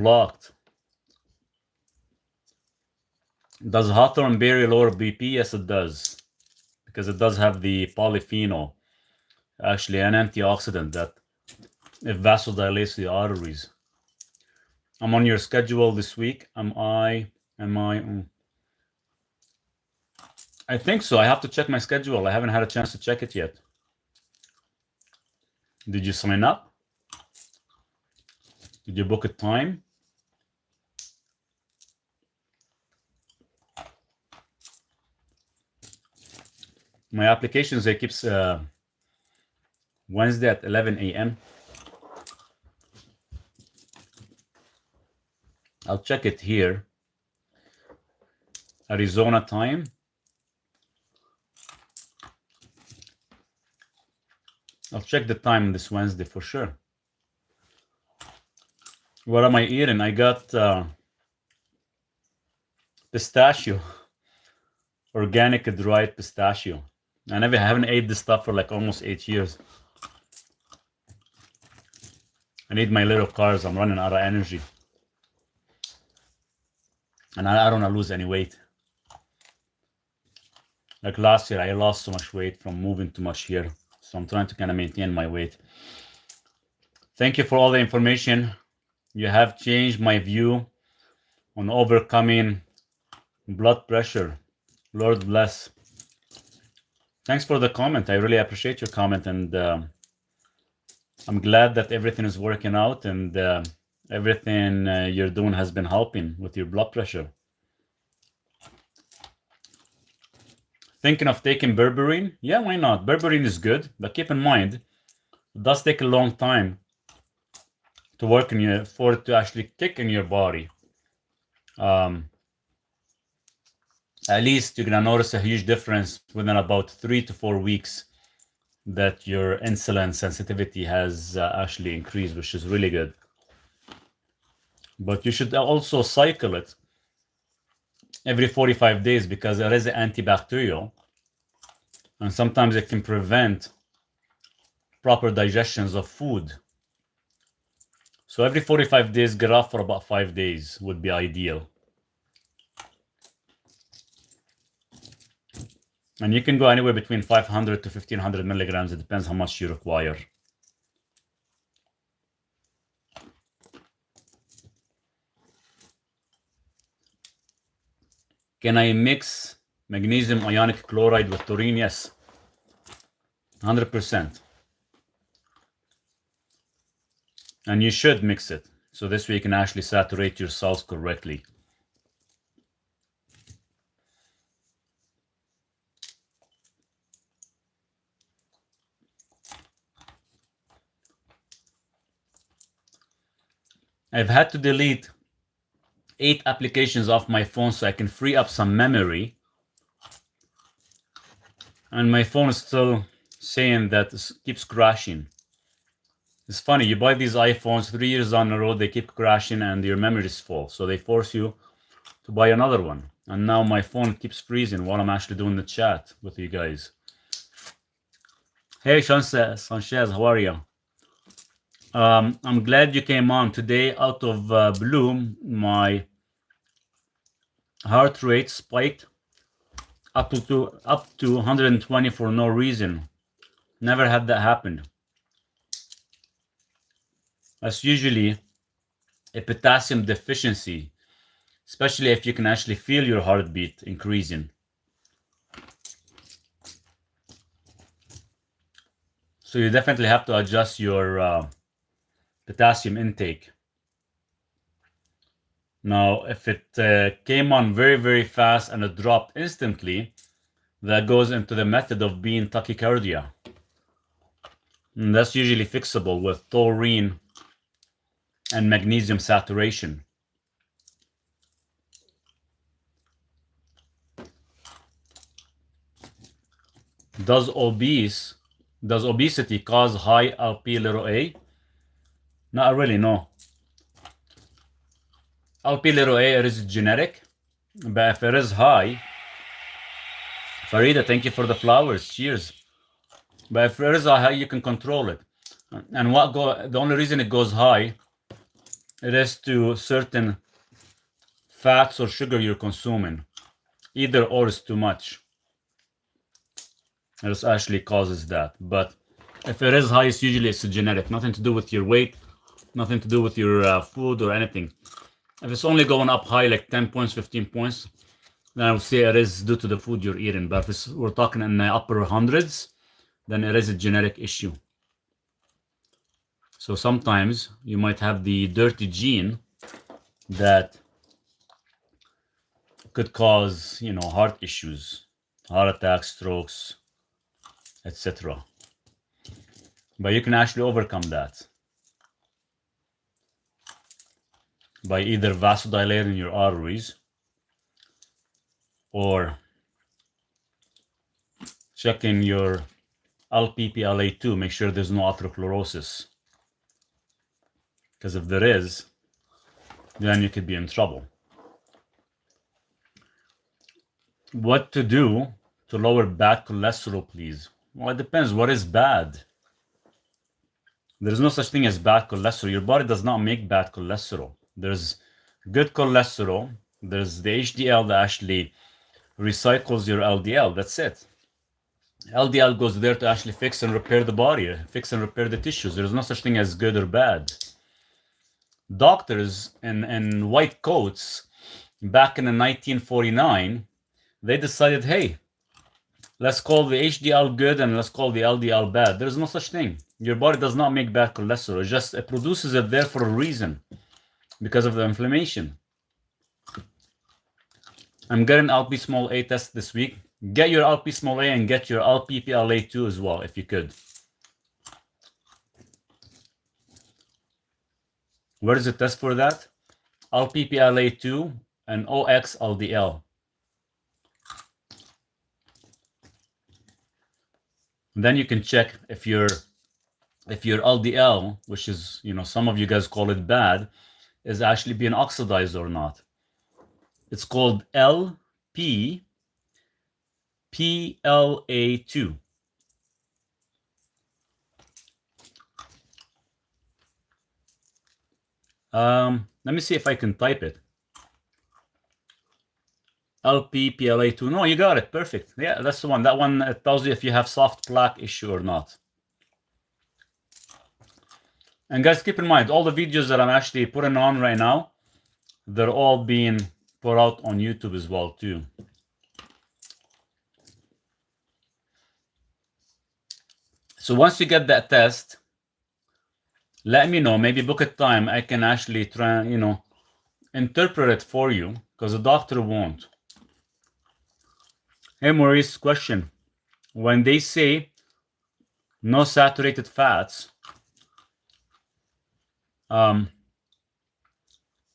Blocked. Does hawthorn berry lower BP? Yes, it does. Because it does have the polyphenol. Actually, an antioxidant that it vasodilates the arteries. I'm on your schedule this week. Am I? I think so. I have to check my schedule. I haven't had a chance to check it yet. Did you sign up? Did you book a time? My applications, it keeps Wednesday at 11 a.m. I'll check it here. Arizona time. I'll check the time this Wednesday for sure. What am I eating? I got pistachio. Organic dried pistachio. I haven't ate this stuff for like almost 8 years. I need my little carbs. I'm running out of energy. And I don't want to lose any weight. Like last year, I lost so much weight from moving too much here. So I'm trying to kind of maintain my weight. Thank you for all the information. You have changed my view on overcoming blood pressure. Lord bless. Thanks for the comment. I really appreciate your comment. And I'm glad that everything is working out and everything you're doing has been helping with your blood pressure. Thinking of taking berberine? Yeah, why not? Berberine is good, but keep in mind, it does take a long time to work in you for it to actually kick in your body. At least you're gonna notice a huge difference within about 3 to 4 weeks that your insulin sensitivity has actually increased, which is really good. But you should also cycle it every 45 days because it is antibacterial, and sometimes it can prevent proper digestions of food. So every 45 days, get off for about 5 days would be ideal. And you can go anywhere between 500 to 1500 milligrams. It depends how much you require. Can I mix magnesium ionic chloride with taurine? Yes, 100%. And you should mix it. So this way you can actually saturate your cells correctly. I've had to delete 8 applications off my phone so I can free up some memory. And my phone is still saying that it keeps crashing. It's funny, you buy these iPhones, 3 years down the road, they keep crashing and your memory is full. So they force you to buy another one. And now my phone keeps freezing while I'm actually doing the chat with you guys. Hey, Sanchez, how are you? I'm glad you came on today. Out of blue, my heart rate spiked up to 120 for no reason. Never had that happen. That's usually a potassium deficiency, especially if you can actually feel your heartbeat increasing. So you definitely have to adjust your potassium intake. Now, if it came on very, very fast and it dropped instantly, that goes into the method of being tachycardia. And that's usually fixable with taurine and magnesium saturation. Does obesity cause high Lp(a)? Not really, no. Lp(a) is genetic, but if it is high, Farida, thank you for the flowers. Cheers. But if it is high, you can control it. And the only reason it goes high it is to certain fats or sugar you're consuming. Either or is too much. It actually causes that. But if it is high, it's usually it's genetic. Nothing to do with your weight, nothing to do with your food or anything. If it's only going up high, like 10 points, 15 points, then I would say it is due to the food you're eating. But if we're talking in the upper hundreds, then it is a genetic issue. So sometimes you might have the dirty gene that could cause, heart issues, heart attacks, strokes, etc. But you can actually overcome that by either vasodilating your arteries or checking your LPPLA2, make sure there's no atherosclerosis. Because if there is, then you could be in trouble. What to do to lower bad cholesterol, please? Well, it depends. What is bad? There's no such thing as bad cholesterol. Your body does not make bad cholesterol. There's good cholesterol. There's the HDL that actually recycles your LDL. That's it. LDL goes there to actually fix and repair the body, fix and repair the tissues. There's no such thing as good or bad. Doctors in white coats back in 1949, they decided, hey, let's call the HDL good and let's call the LDL bad. There's no such thing. Your body does not make bad cholesterol. It produces it there for a reason, because of the inflammation. I'm getting LP small a test this week. Get your LP small a and get your LPPLA2 as well, if you could. Where is the test for that? LPPLA2 and OXLDL. Then you can check if your LDL, which is, some of you guys call it bad, is actually being oxidized or not. It's called LPPLA2. Let me see if I can type it. LPPLA2. No, you got it. Perfect. Yeah, that's the one. That one tells you if you have soft plaque issue or not. And guys, keep in mind, all the videos that I'm actually putting on right now, they're all being put out on YouTube as well, too. So once you get that test, let me know. Maybe book a time. I can actually try, interpret it for you, because the doctor won't. Hey, Maurice, question. When they say no saturated fats,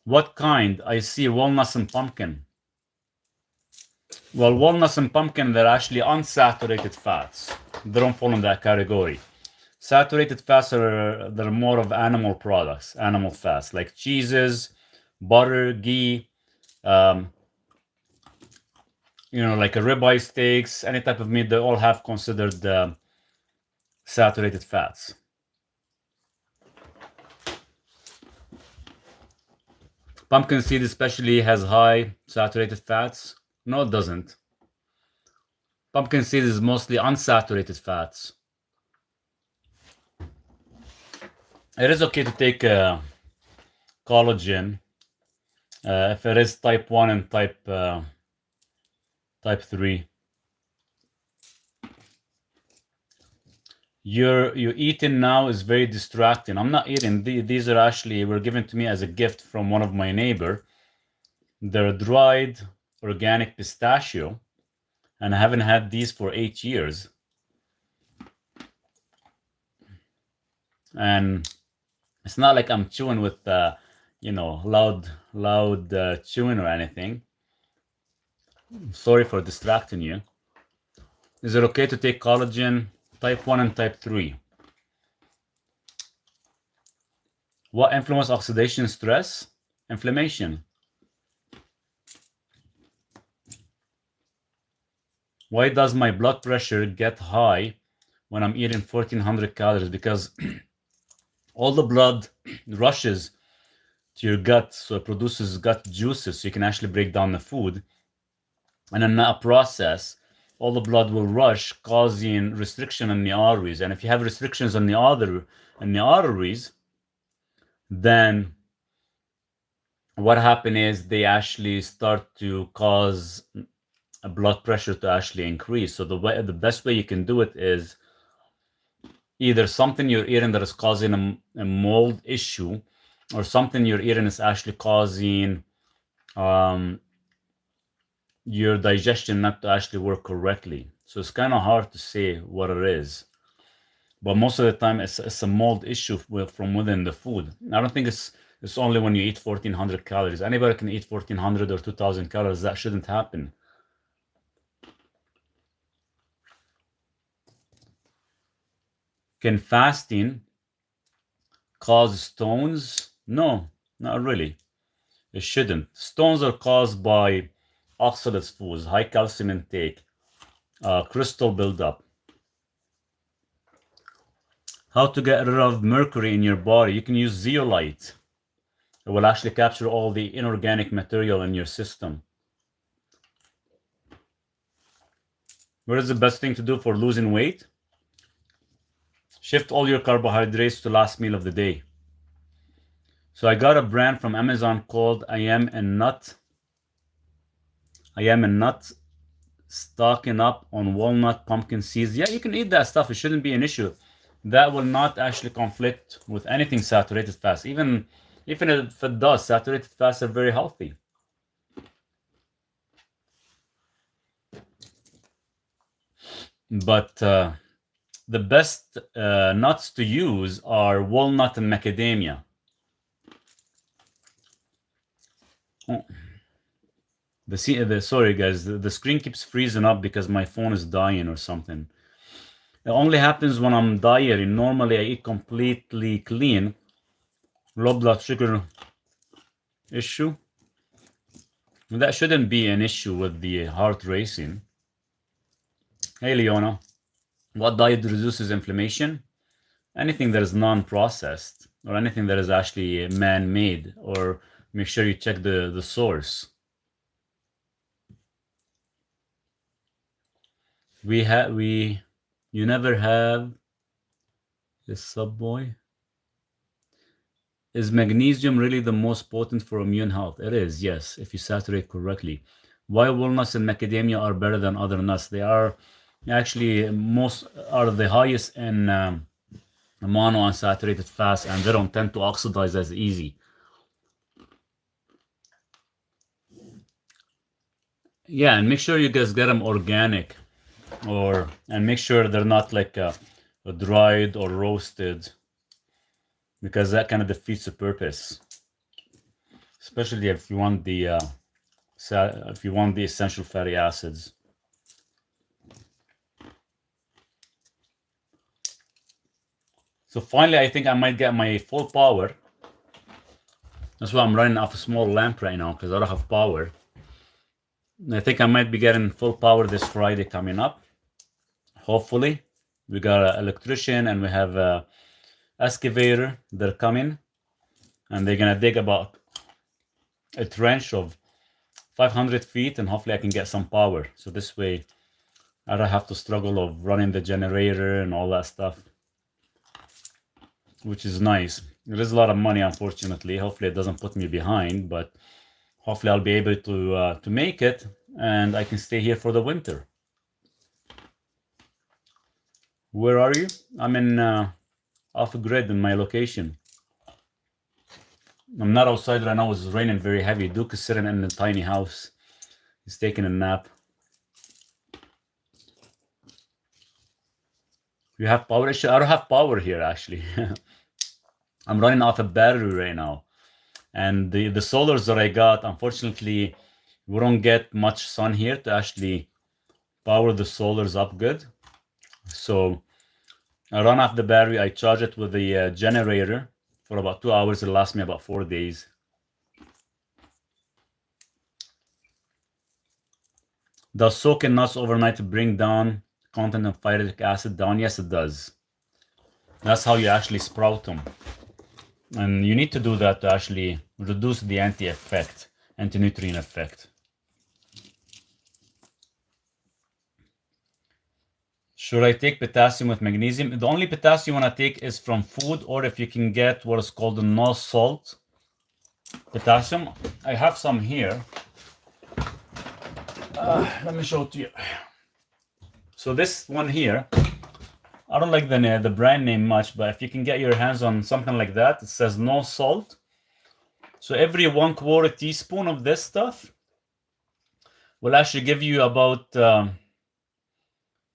what kind? I see walnuts and pumpkin. Well, walnuts and pumpkin, they're actually unsaturated fats. They don't fall in that category. Saturated fats they're more of animal products, animal fats, like cheeses, butter, ghee, like a ribeye steaks, any type of meat, they all have considered saturated fats. Pumpkin seed especially has high saturated fats. No, it doesn't. Pumpkin seed is mostly unsaturated fats. It is okay to take collagen if it is type 1 and type 3. Your eating now is very distracting. I'm not eating. These are actually were given to me as a gift from one of my neighbor. They're dried organic pistachio, and I haven't had these for 8 years. And it's not like I'm chewing with loud chewing or anything. Sorry for distracting you. Is it okay to take collagen type 1 and type 3? What influences oxidation stress? Inflammation. Why does my blood pressure get high when I'm eating 1400 calories? Because all the blood rushes to your gut, so it produces gut juices, so you can actually break down the food. And in that process, all the blood will rush, causing restriction in the arteries. And if you have restrictions on the arteries, then what happens is they actually start to cause blood pressure to actually increase. So the best way you can do it is either something you're eating that is causing a mold issue, or something you're eating is actually causing your digestion not to actually work correctly. So it's kind of hard to say what it is, but most of the time it's a mold issue from within the food. I don't think it's only when you eat 1400 calories. Anybody can eat 1400 or 2000 calories. That shouldn't happen. Can fasting cause stones? No, not really. It shouldn't. Stones are caused by oxalate foods, high calcium intake, crystal buildup. How to get rid of mercury in your body? You can use zeolite. It will actually capture all the inorganic material in your system. What is the best thing to do for losing weight? Shift all your carbohydrates to last meal of the day. So I got a brand from Amazon called I Am a Nut, stocking up on walnut, pumpkin seeds. Yeah, you can eat that stuff. It shouldn't be an issue. That will not actually conflict with anything saturated fats. Even if it does, saturated fats are very healthy. But the best nuts to use are walnut and macadamia. Oh. Sorry guys, the screen keeps freezing up because my phone is dying or something. It only happens when I'm dieting. Normally I eat completely clean. Low blood sugar issue. That shouldn't be an issue with the heart racing. Hey Leona, what diet reduces inflammation? Anything that is non-processed, or anything that is actually man-made, or make sure you check the source. You never have a Subway. Is magnesium really the most potent for immune health? It is, yes, if you saturate correctly. Why walnuts and macadamia are better than other nuts? They are actually the highest in monounsaturated fats, and they don't tend to oxidize as easy. Yeah, and make sure you guys get them organic, and make sure they're not like dried or roasted, because that kind of defeats the purpose. Especially if you want the essential fatty acids. So finally, I think I might get my full power. That's why I'm running off a small lamp right now, because I don't have power. I think I might be getting full power this Friday coming up. Hopefully. We got an electrician and we have a excavator. They're coming, and they're gonna dig about a trench of 500 feet, and hopefully I can get some power. So this way I don't have to struggle of running the generator and all that stuff, which is nice. It is a lot of money, unfortunately. Hopefully it doesn't put me behind, but hopefully I'll be able to make it, and I can stay here for the winter. Where are you? I'm in off grid in my location. I'm not outside right now. It's raining very heavy. Duke is sitting in a tiny house. He's taking a nap. You have power issue? I don't have power here, actually. I'm running off a battery right now. And the solars that I got, unfortunately, we don't get much sun here to actually power the solars up good. So I run off the battery. I charge it with the generator for about 2 hours. It'll last me about 4 days. Does soaking nuts overnight to bring down content of phytic acid down? Yes, it does. That's how you actually sprout them. And you need to do that to actually reduce the anti-nutrient effect. Should I take potassium with magnesium? The only potassium you want to take is from food, or if you can get what is called the no salt potassium. I have some here. Let me show it to you. So this one here, I don't like the brand name much, but if you can get your hands on something like that, it says no salt. So every 1/4 teaspoon of this stuff will actually give you about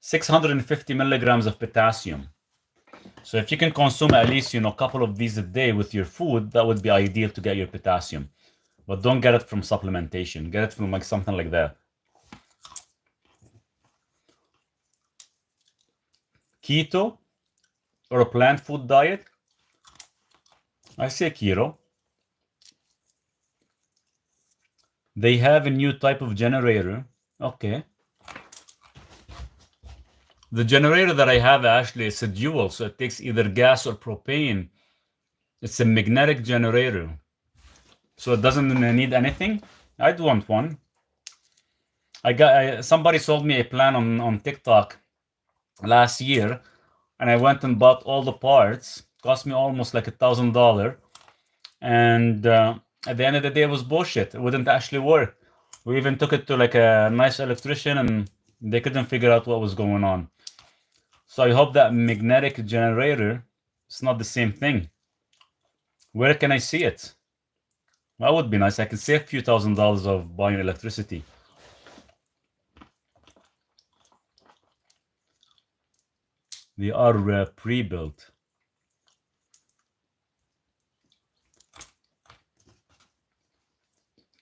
650 milligrams of potassium. So if you can consume at least, a couple of these a day with your food, that would be ideal to get your potassium. But don't get it from supplementation. Get it from like something like that. Keto or a plant food diet? I say keto. They have a new type of generator. Okay. The generator that I have actually is a dual, so it takes either gas or propane. It's a magnetic generator, so it doesn't need anything. I'd want one. Somebody sold me a plan on TikTok last year, and I went and bought all the parts. Cost me almost like $1,000, and at the end of the day, it was bullshit. It wouldn't actually work. We even took it to like a nice electrician, and they couldn't figure out what was going on. So I hope that magnetic generator is not the same thing. Where can I see it? That would be nice. I could save a few $1,000s of buying electricity. They are pre-built.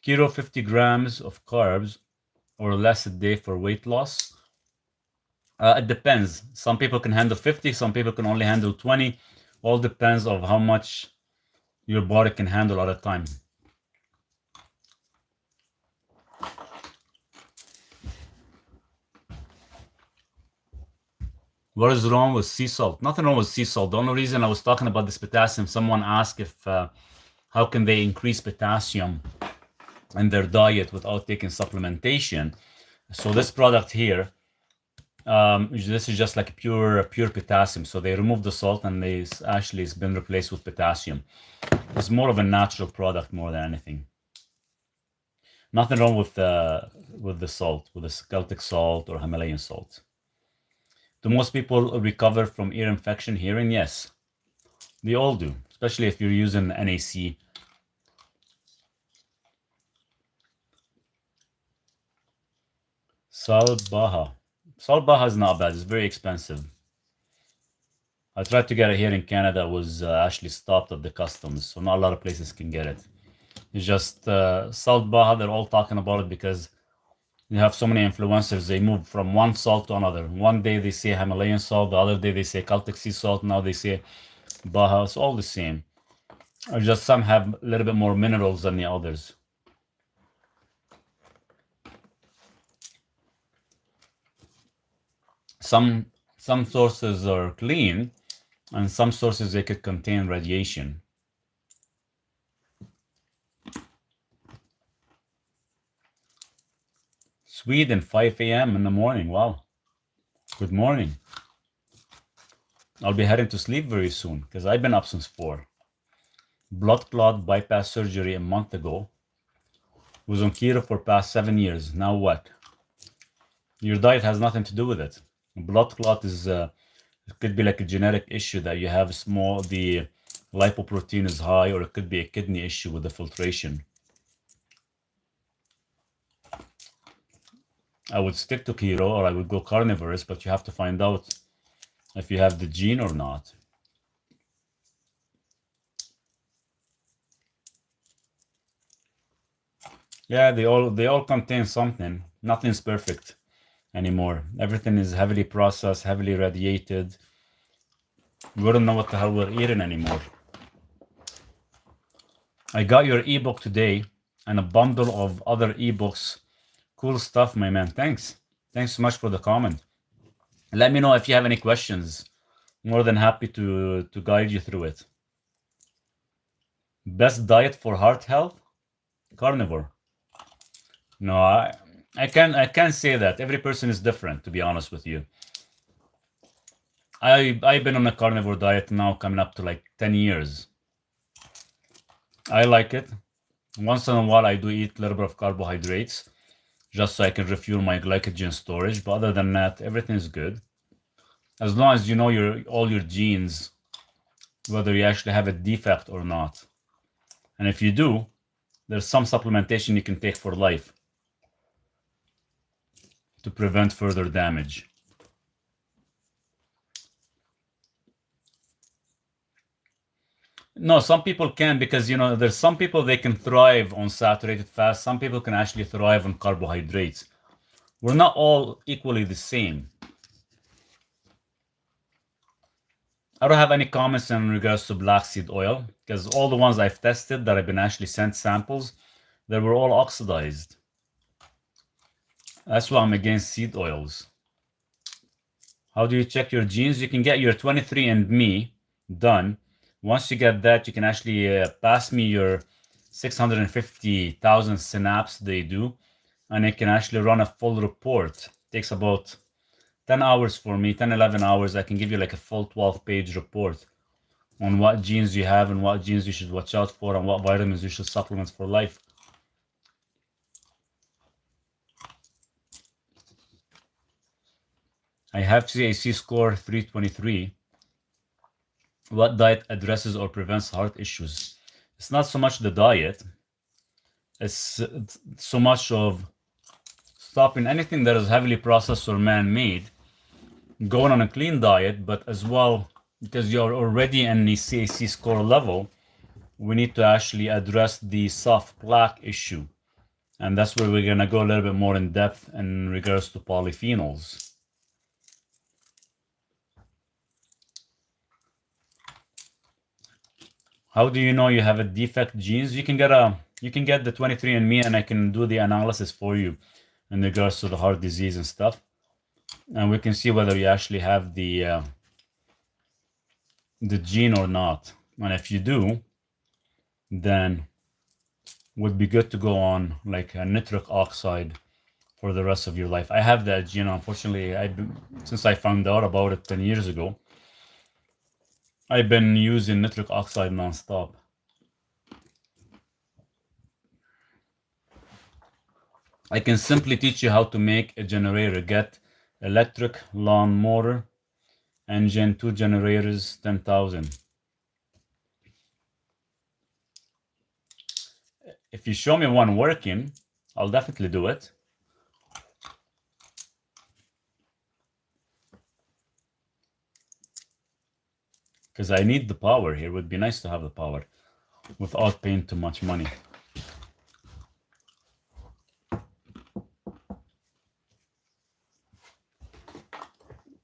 Keto 50 grams of carbs or less a day for weight loss. It depends. Some people can handle 50, some people can only handle 20. All depends on how much your body can handle at a time. What is wrong with sea salt? Nothing wrong with sea salt. The only reason I was talking about this potassium, someone asked if how can they increase potassium in their diet without taking supplementation. So this product here, this is just like pure potassium. So they remove the salt and it's been replaced with potassium. It's more of a natural product more than anything. Nothing wrong with the salt, with the Celtic salt or Himalayan salt. Do most people recover from ear infection hearing? Yes, they all do, especially if you're using NAC. Salt Baja. Salt Baja is not bad. It's very expensive. I tried to get it here in Canada. It was actually stopped at the customs, so not a lot of places can get it. It's just Salt Baja. They're all talking about it because you have so many influencers. They move from one salt to another. One day they say Himalayan salt, the other day they say Celtic sea salt, now they say Baja. It's all the same. Or just some have a little bit more minerals than the others. Some sources are clean, and some sources they could contain radiation. Sweden, 5 a.m. in the morning. Wow. Good morning. I'll be heading to sleep very soon because I've been up since 4. Blood clot bypass surgery a month ago. Was on keto for past 7 years. Now what? Your diet has nothing to do with it. Blood clot is it could be like a genetic issue that you have the lipoprotein is high, or it could be a kidney issue with the filtration. I would stick to keto or I would go carnivorous, but you have to find out if you have the gene or not. Yeah, they all contain something. Nothing's perfect anymore. Everything is heavily processed, heavily radiated. We don't know what the hell we're eating anymore. I got your ebook today and a bundle of other ebooks. Cool stuff, my man. Thanks so much for the comment. Let me know if you have any questions. More than happy to guide you through it. Best diet for heart health? Carnivore. No, I can't say that. Every person is different, to be honest with you. I've been on a carnivore diet now coming up to like 10 years. I like it. Once in a while I do eat a little bit of carbohydrates just so I can refuel my glycogen storage, but other than that, everything is good. As long as you know all your genes, whether you actually have a defect or not. And if you do, there's some supplementation you can take for life to prevent further damage. No, some people can because there's some people they can thrive on saturated fats. Some people can actually thrive on carbohydrates. We're not all equally the same. I don't have any comments in regards to black seed oil because all the ones I've tested that I've been actually sent samples, they were all oxidized. That's why I'm against seed oils. How do you check your genes? You can get your 23andMe done. Once you get that, you can actually pass me your 650,000 synapse they do, and I can actually run a full report. It takes about 10 hours for me, 10, 11 hours. I can give you like a full 12-page report on what genes you have and what genes you should watch out for and what vitamins you should supplement for life. I have CAC score 323. What diet addresses or prevents heart issues? It's not so much the diet. It's so much of stopping anything that is heavily processed or man-made, going on a clean diet, but as well, because you're already in the CAC score level, we need to actually address the soft plaque issue. And that's where we're going to go a little bit more in depth in regards to polyphenols. How do you know you have a defect genes? You can get the 23andMe and I can do the analysis for you in regards to the heart disease and stuff. And we can see whether you actually have the gene or not. And if you do, then would be good to go on like a nitric oxide for the rest of your life. I have that gene, unfortunately. Since I found out about it 10 years ago, I've been using nitric oxide nonstop. I can simply teach you how to make a generator. Get electric lawn motor, engine, 2 generators, 10,000. If you show me one working, I'll definitely do it. Because I need the power here. It would be nice to have the power without paying too much money.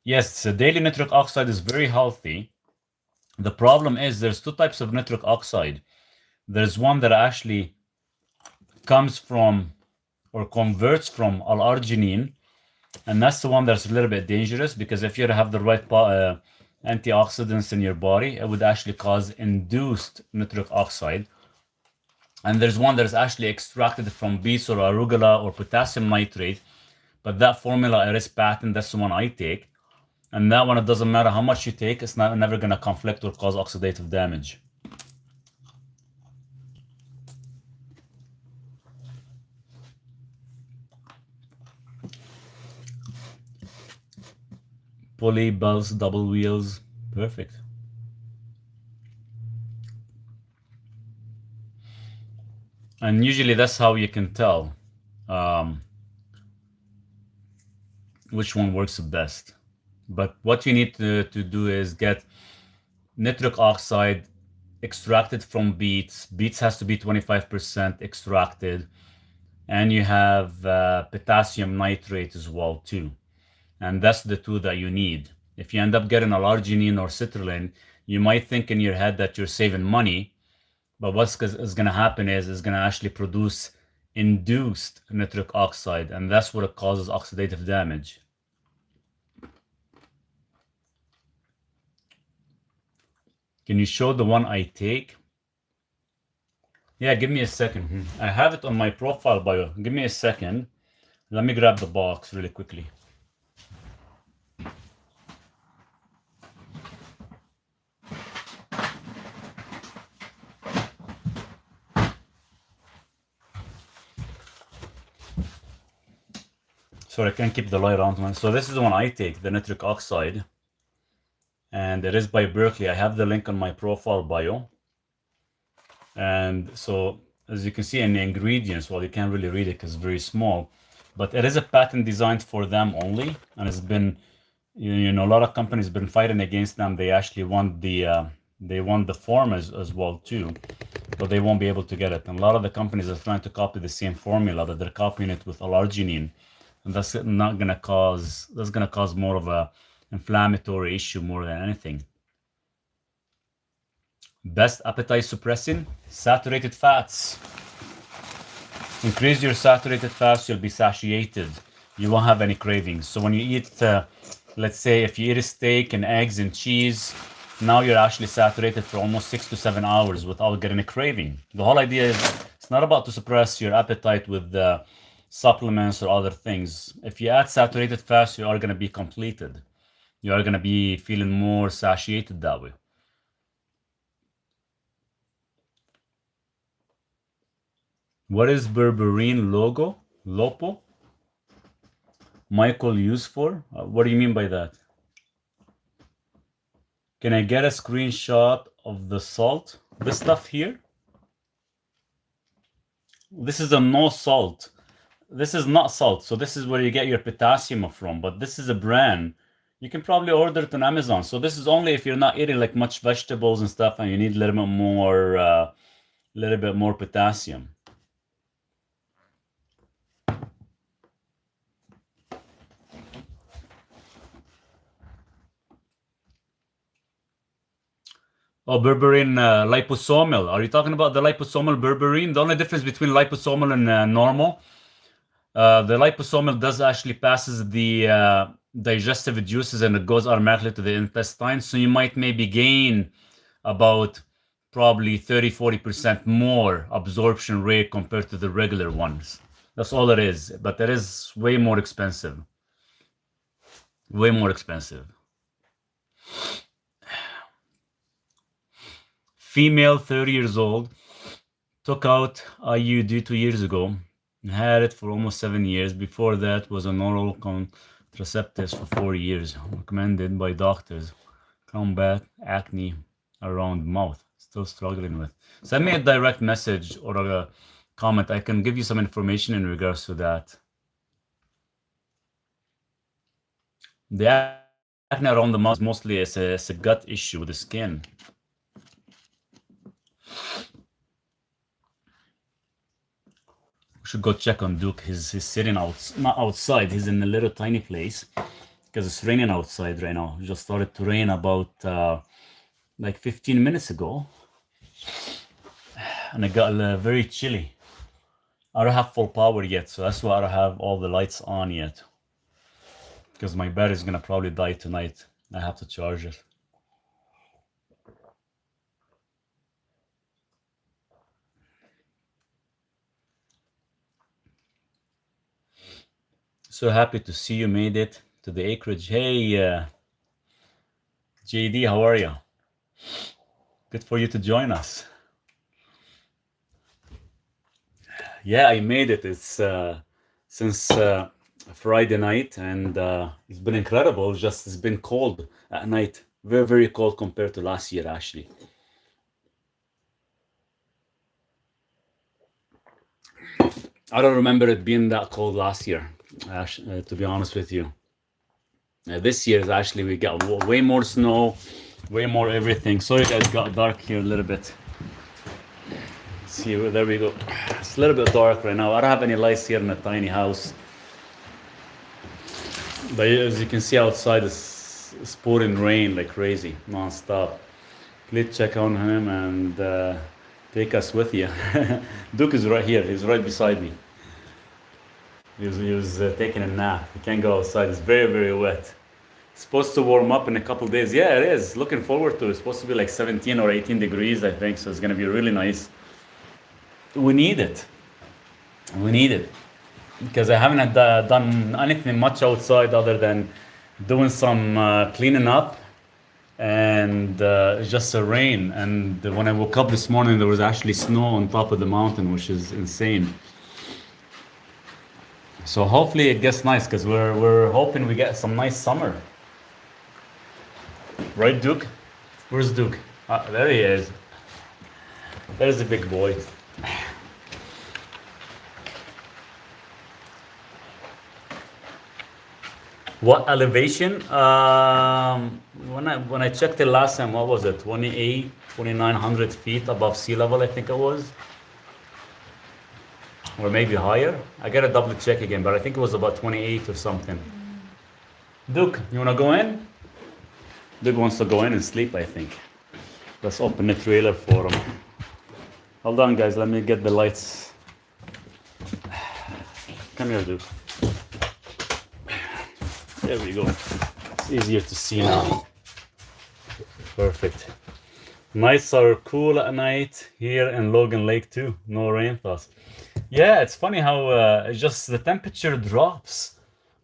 Yes, daily nitric oxide is very healthy. The problem is there's 2 types of nitric oxide. There's one that actually comes from or converts from L-arginine, and that's the one that's a little bit dangerous because if you have the right antioxidants in your body, it would actually cause induced nitric oxide. And there's one that's actually extracted from beets or arugula or potassium nitrate, but that formula is patent. That's the one I take. And that one, it doesn't matter how much you take, it's never going to conflict or cause oxidative damage. Pulley, bells, double wheels, perfect. And usually that's how you can tell which one works the best. But what you need to do is get nitric oxide extracted from beets. Beets has to be 25% extracted. And you have potassium nitrate as well too. And that's the 2 that you need. If you end up getting L-arginine or citrulline, you might think in your head that you're saving money, but what's is going to happen is it's going to actually produce induced nitric oxide, and that's what it causes oxidative damage. Can you show the one I take? Yeah, give me a second. I have it on my profile bio. Give me a second. Let me grab the box really quickly. Sorry, I can't keep the light on, man. So this is the one I take, the nitric oxide. And it is by Berkeley. I have the link on my profile bio. And so, as you can see in the ingredients, well, you can't really read it because it's very small, but it is a patent designed for them only. And it's been, you know, a lot of companies been fighting against them. They actually want the form as well too, but they won't be able to get it. And a lot of the companies are trying to copy the same formula, that they're copying it with alarginine, and that's gonna cause more of a inflammatory issue more than anything. Best appetite suppressing, saturated fats. Increase your saturated fats, you'll be satiated. You won't have any cravings. So when you eat, let's say if you eat a steak and eggs and cheese, now you're actually saturated for almost 6 to 7 hours without getting a craving. The whole idea is it's not about to suppress your appetite with supplements or other things. If you add saturated fats, you are going to be completed. You are going to be feeling more satiated that way. What is berberine logo? Lopo? Michael used for? What do you mean by that? Can I get a screenshot of the salt? This stuff here? This is a no salt. This is not salt. So this is where you get your potassium from. But this is a brand. You can probably order it on Amazon. So this is only if you're not eating like much vegetables and stuff and you need a little bit more potassium. Oh, berberine liposomal. Are you talking about the liposomal berberine? The only difference between liposomal and normal, the liposomal does actually passes the digestive juices and it goes automatically to the intestine. So you might maybe gain about probably 30-40% more absorption rate compared to the regular ones. That's all it is. But it is way more expensive. Way more expensive. Female, 30 years old, took out IUD 2 years ago. Had it for almost 7 years. Before that was on oral contraceptives for 4 years. Recommended by doctors. Combat acne around mouth. Still struggling with. Send me a direct message or a comment. I can give you some information in regards to that. The acne around the mouth is mostly a gut issue with the skin. We should go check on Duke. He's sitting not outside. He's in a little tiny place because it's raining outside right now. It just started to rain about like 15 minutes ago, and it got very chilly. I don't have full power yet, so that's why I don't have all the lights on yet. Because my battery is gonna probably die tonight. I have to charge it. So happy to see you made it to the acreage. Hey, JD, how are you? Good for you to join us. Yeah, I made it. It's since Friday night, and it's been incredible. It's been cold at night. Very, very cold compared to last year, actually. I don't remember it being that cold last year, to be honest with you. This year is actually, we got way more snow, way more everything. Sorry guys, got dark here a little bit. See, there we go. It's a little bit dark right now. I don't have any lights here in a tiny house. But as you can see outside, it's pouring rain like crazy, non-stop. Please check on him and take us with you. Duke is right here. He's right beside me. He was taking a nap. He can't go outside. It's very, very wet. It's supposed to warm up in a couple days. Yeah, it is. Looking forward to it. It's supposed to be like 17 or 18 degrees, I think. So it's going to be really nice. We need it. We need it because I haven't had, done anything much outside other than doing some cleaning up and it's just a rain. And when I woke up this morning, there was actually snow on top of the mountain, which is insane. So hopefully it gets nice because we're hoping we get some nice summer, right, Duke? Where's Duke? Ah, there he is. There's the big boy. What elevation? When I checked it last time, what was it? 28, 2,900 feet above sea level, I think it was, or maybe higher. I gotta double check again, but I think it was about 28 or something. Duke, you wanna go in? Duke wants to go in and sleep, I think. Let's open the trailer for him. Hold on, guys. Let me get the lights. Come here, Duke. There we go. It's easier to see now. Perfect. Nights are cool at night here in Logan Lake too. No rainfalls. Yeah, it's funny how it's just the temperature drops.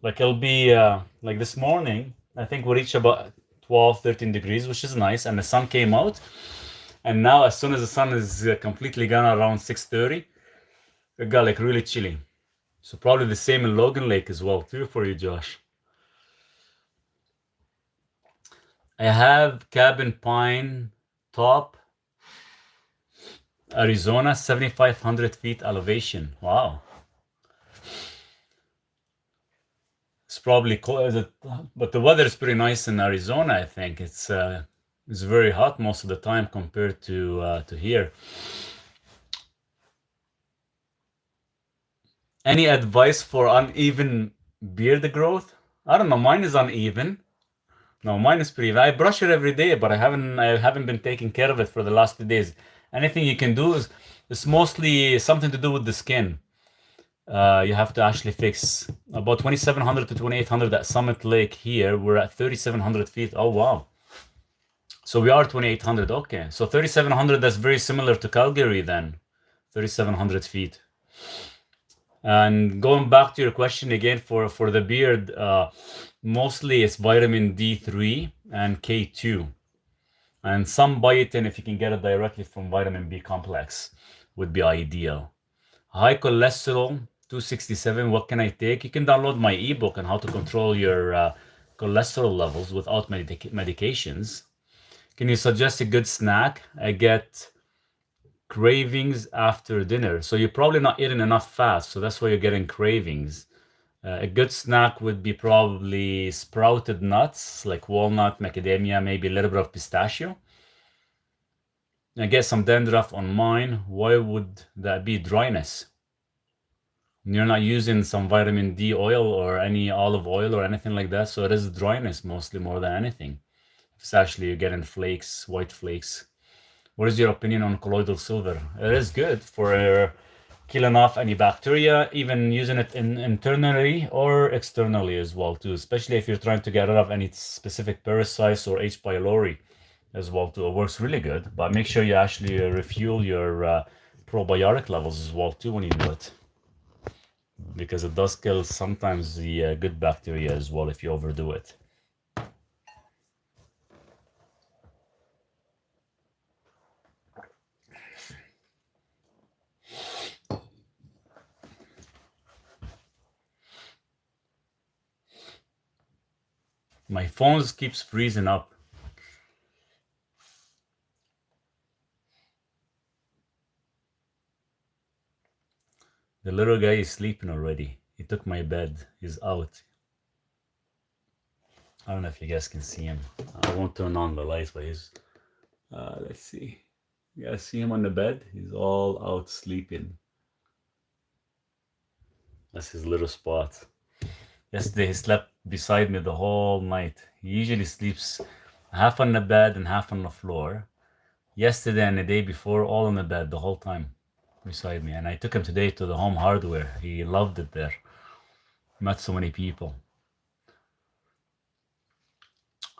Like it'll be like this morning, I think we reached about 12, 13 degrees, which is nice. And the sun came out. And now as soon as the sun is completely gone around 6:30, it got like really chilly. So probably the same in Logan Lake as well too for you, Josh. I have Cabin Pine Top, Arizona, 7,500 feet elevation. Wow. It's probably cold, but the weather is pretty nice in Arizona. I think it's very hot most of the time compared to here. Any advice for uneven beard growth? I don't know. Mine is uneven. No, mine is pretty. I brush it every day, but I haven't been taking care of it for the last 2 days. Anything you can do is it's mostly something to do with the skin. You have to actually fix about 2,700 to 2,800 at Summit Lake here. We're at 3,700 feet. Oh, wow. So we are 2,800. Okay. So 3,700, that's very similar to Calgary then. 3,700 feet. And going back to your question again for the beard, mostly it's vitamin D3 and K2. And some biotin, if you can get it directly from vitamin B complex, would be ideal. High cholesterol, 267. What can I take? You can download my ebook on how to control your cholesterol levels without medications. Can you suggest a good snack? I get cravings after dinner. So you're probably not eating enough fast. So that's why you're getting cravings. A good snack would be probably sprouted nuts like walnut, macadamia, maybe a little bit of pistachio. I get some dandruff on mine. Why would that be? Dryness. You're not using some vitamin D oil or any olive oil or anything like that. So it is dryness mostly more than anything. It's actually you're getting flakes, white flakes. What is your opinion on colloidal silver? It is good for killing off any bacteria, even using it internally or externally as well too, especially if you're trying to get rid of any specific parasites or H. pylori as well too. It works really good, but make sure you actually refuel your probiotic levels as well too when you do it, because it does kill sometimes the good bacteria as well if you overdo it. My phone keeps freezing up. The little guy is sleeping already. He took my bed. He's out. I don't know if you guys can see him. I won't turn on the lights, but he's... let's see. You guys see him on the bed? He's all out sleeping. That's his little spot. Yesterday he slept beside me the whole night. He usually sleeps half on the bed and half on the floor. Yesterday and the day before, all on the bed the whole time beside me. And I took him today to the Home Hardware. He loved it there. Met so many people.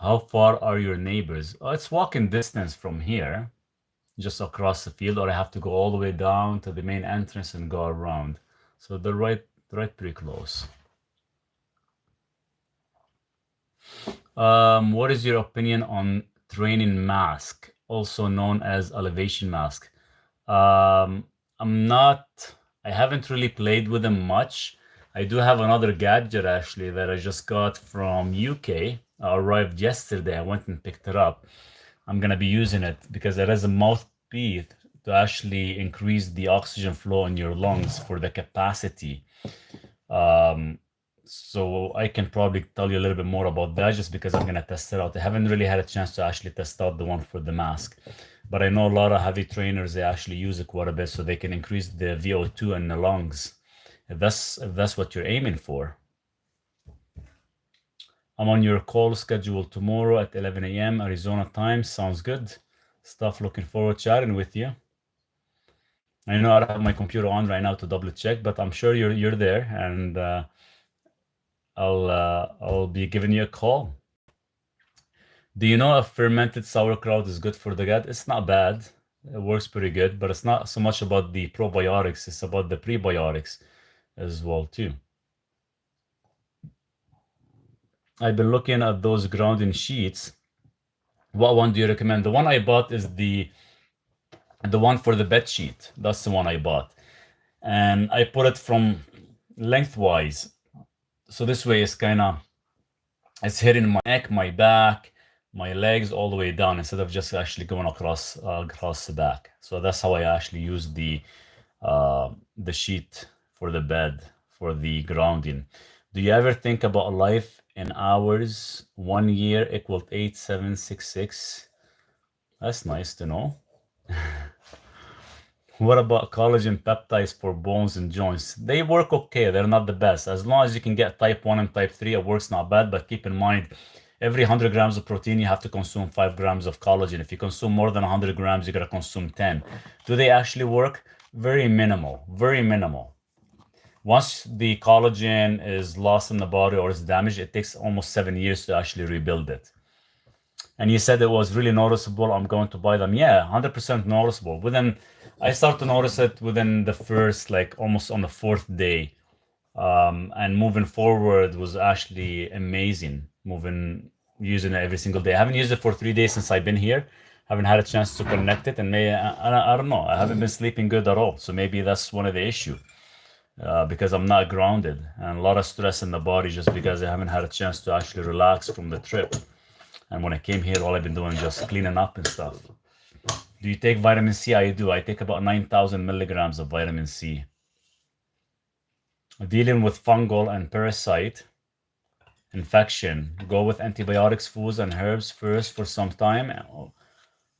How far are your neighbors? Oh, it's walking distance from here. just across the field, or I have to go all the way down to the main entrance and go around. So they're right pretty close. What is your opinion on training mask, also known as elevation mask? I haven't really played with them much. I do have another gadget actually that I just got from UK. Arrived yesterday. I went and picked it up. I'm gonna be using it because it has a mouthpiece to actually increase the oxygen flow in your lungs for the capacity. So I can probably tell you a little bit more about that just because I'm gonna test it out. I haven't really had a chance to actually test out the one for the mask, but I know a lot of heavy trainers, they actually use it quite a bit so they can increase the VO2 in the lungs. If that's what you're aiming for. I'm on your call schedule tomorrow at 11 a.m. Arizona time. Sounds good. Stuff. Looking forward to chatting with you. I know I don't have my computer on right now to double check, but I'm sure you're there, and I'll be giving you a call. Do you know if fermented sauerkraut is good for the gut? It's not bad. It works pretty good, but it's not so much about the probiotics. It's about the prebiotics as well too. I've been looking at those grounding sheets. What one do you recommend? The one I bought is the one for the bed sheet. That's the one I bought, and I put it from lengthwise, so this way it's hitting my neck, my back, my legs all the way down instead of just actually going across the back. So that's how I actually use the sheet for the bed for the grounding. Do you ever think about life in hours? 1 year equaled 8766. That's nice to know. What about collagen peptides for bones and joints? They work okay. They're not the best. As long as you can get type 1 and type 3, it works not bad. But keep in mind, every 100 grams of protein, you have to consume 5 grams of collagen. If you consume more than 100 grams, you got to consume 10. Do they actually work? Very minimal. Very minimal. Once the collagen is lost in the body or is damaged, it takes almost 7 years to actually rebuild it. And you said it was really noticeable. I'm going to buy them. Yeah, 100% noticeable. I start to notice it within the first, like almost on the 4th day. And moving forward was actually amazing. Using it every single day. I haven't used it for 3 days since I've been here. Haven't had a chance to connect it, and I don't know. I haven't been sleeping good at all. So maybe that's one of the issue. Because I'm not grounded and a lot of stress in the body just because I haven't had a chance to actually relax from the trip. And when I came here, all I've been doing is just cleaning up and stuff. Do you take vitamin C? I do. I take about 9,000 milligrams of vitamin C. Dealing with fungal and parasite infection, go with antibiotics, foods, and herbs first for some time,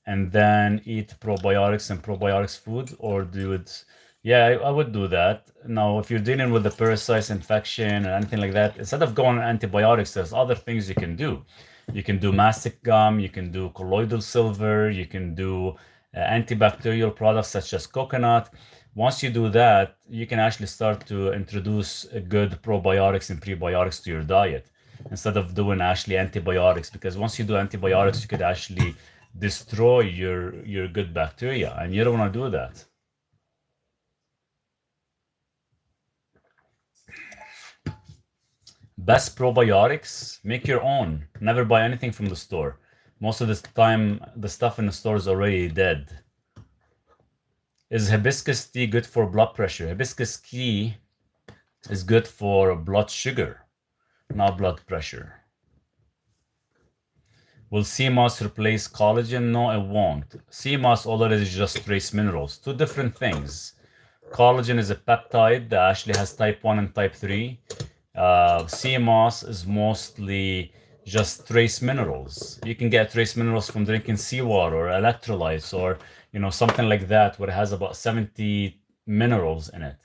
and then eat probiotics and probiotics food, or do it. Yeah, I would do that. Now, if you're dealing with the parasites infection or anything like that, instead of going on antibiotics, there's other things you can do. You can do mastic gum, you can do colloidal silver, you can do antibacterial products such as coconut. Once you do that, you can actually start to introduce good probiotics and prebiotics to your diet instead of doing actually antibiotics, because once you do antibiotics, you could actually destroy your good bacteria, and you don't want to do that. Best probiotics, make your own. Never buy anything from the store. Most of the time, the stuff in the store is already dead. Is hibiscus tea good for blood pressure? Hibiscus tea is good for blood sugar, not blood pressure. Will sea moss replace collagen? No, it won't. Sea moss, all it is just trace minerals. Two different things. Collagen is a peptide that actually has type 1 and type 3. Sea moss is mostly just trace minerals. You can get trace minerals from drinking seawater or electrolytes or something like that, where it has about 70 minerals in it.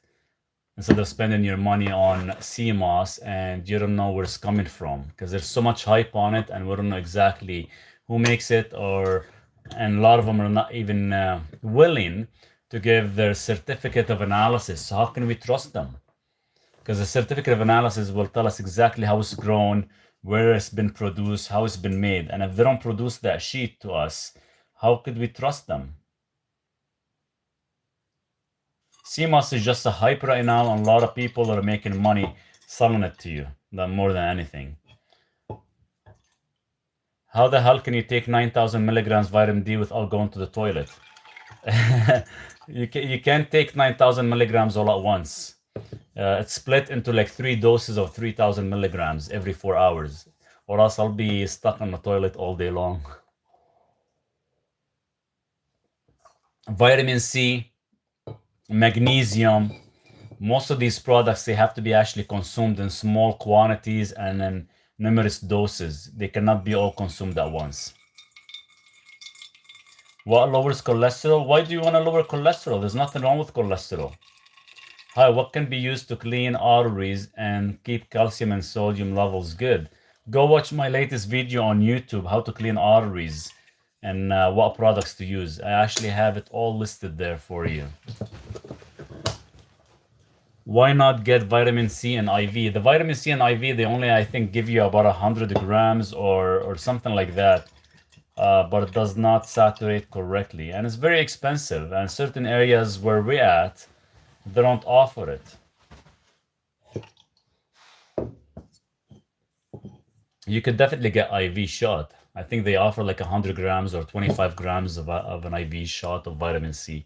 Instead of spending your money on sea moss and you don't know where it's coming from, because there's so much hype on it and we don't know exactly who makes it, and a lot of them are not even willing to give their certificate of analysis. So how can we trust them? Because the certificate of analysis will tell us exactly how it's grown, where it's been produced, how it's been made. And if they don't produce that sheet to us, how could we trust them? CMOS is just a hype right now, and a lot of people are making money selling it to you, more than anything. How the hell can you take 9,000 milligrams vitamin D without going to the toilet? You can't take 9,000 milligrams all at once. It's split into like 3 doses of 3,000 milligrams every 4 hours, or else I'll be stuck on the toilet all day long. Vitamin C, magnesium, most of these products, they have to be actually consumed in small quantities and in numerous doses. They cannot be all consumed at once. What lowers cholesterol? Why do you want to lower cholesterol? There's nothing wrong with cholesterol. Hi, what can be used to clean arteries and keep calcium and sodium levels good? Go watch my latest video on YouTube, how to clean arteries and what products to use. I actually have it all listed there for you. Why not get vitamin C and IV? The vitamin C and IV, they only, I think, give you about 100 grams or something like that. But it does not saturate correctly. And it's very expensive. And certain areas where we're at, they don't offer it. You could definitely get IV shot. I think they offer like 100 grams or 25 grams of an IV shot of vitamin C.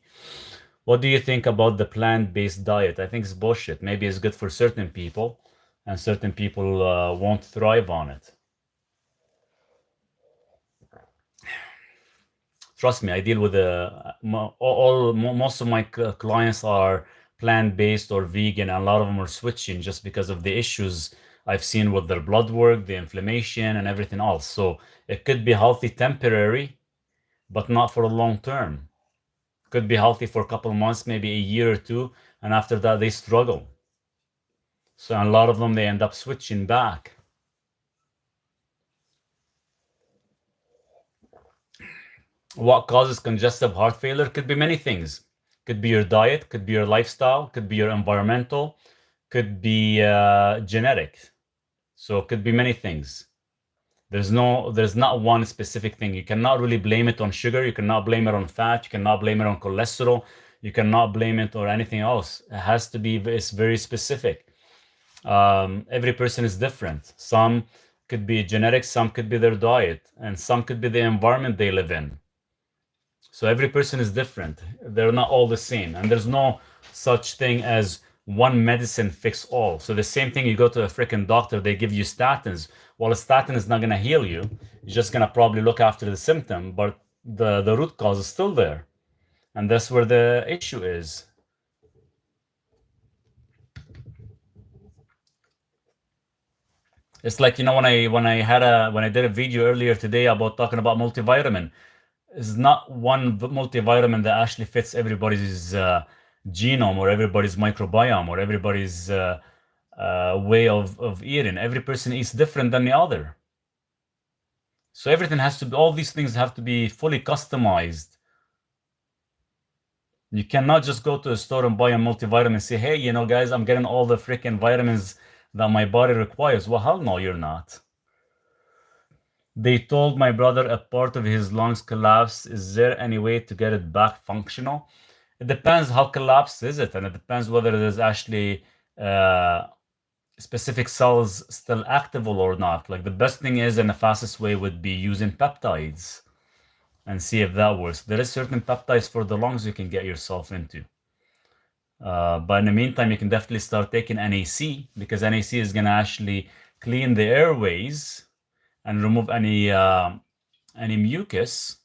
What do you think about the plant-based diet? I think it's bullshit. Maybe it's good for certain people, and certain people won't thrive on it. Trust me, I deal with most of my clients are plant-based or vegan, and a lot of them are switching just because of the issues I've seen with their blood work, the inflammation, and everything else. So it could be healthy temporary, but not for a long term. Could be healthy for a couple of months, maybe a year or two, and after that they struggle. So a lot of them, they end up switching back. What causes congestive heart failure? Could be many things. Could be your diet, could be your lifestyle, could be your environmental, could be genetic. So it could be many things. There's not one specific thing. You cannot really blame it on sugar. You cannot blame it on fat. You cannot blame it on cholesterol. You cannot blame it on anything else. It has to be, it's very specific. Every person is different. Some could be genetics, some could be their diet, and some could be the environment they live in. So every person is different. They're not all the same. And there's no such thing as one medicine fix all. So the same thing, you go to a freaking doctor, they give you statins. Well, a statin is not going to heal you. You're just going to probably look after the symptom, but the root cause is still there. And that's where the issue is. It's like, when I did a video earlier today about talking about multivitamin, it's not one multivitamin that actually fits everybody's genome or everybody's microbiome or everybody's way of eating. Every person eats different than the other. So everything has to be, all these things have to be fully customized. You cannot just go to a store and buy a multivitamin and say, hey, guys, I'm getting all the freaking vitamins that my body requires. Well, hell no, you're not. They told my brother a part of his lungs collapsed. Is there any way to get it back functional? It depends how collapsed is it, and it depends whether there's actually specific cells still active or not. Like the best thing is, and the fastest way would be using peptides and see if that works. There is certain peptides for the lungs you can get yourself into. But in the meantime, you can definitely start taking NAC, because NAC is going to actually clean the airways and remove any mucus.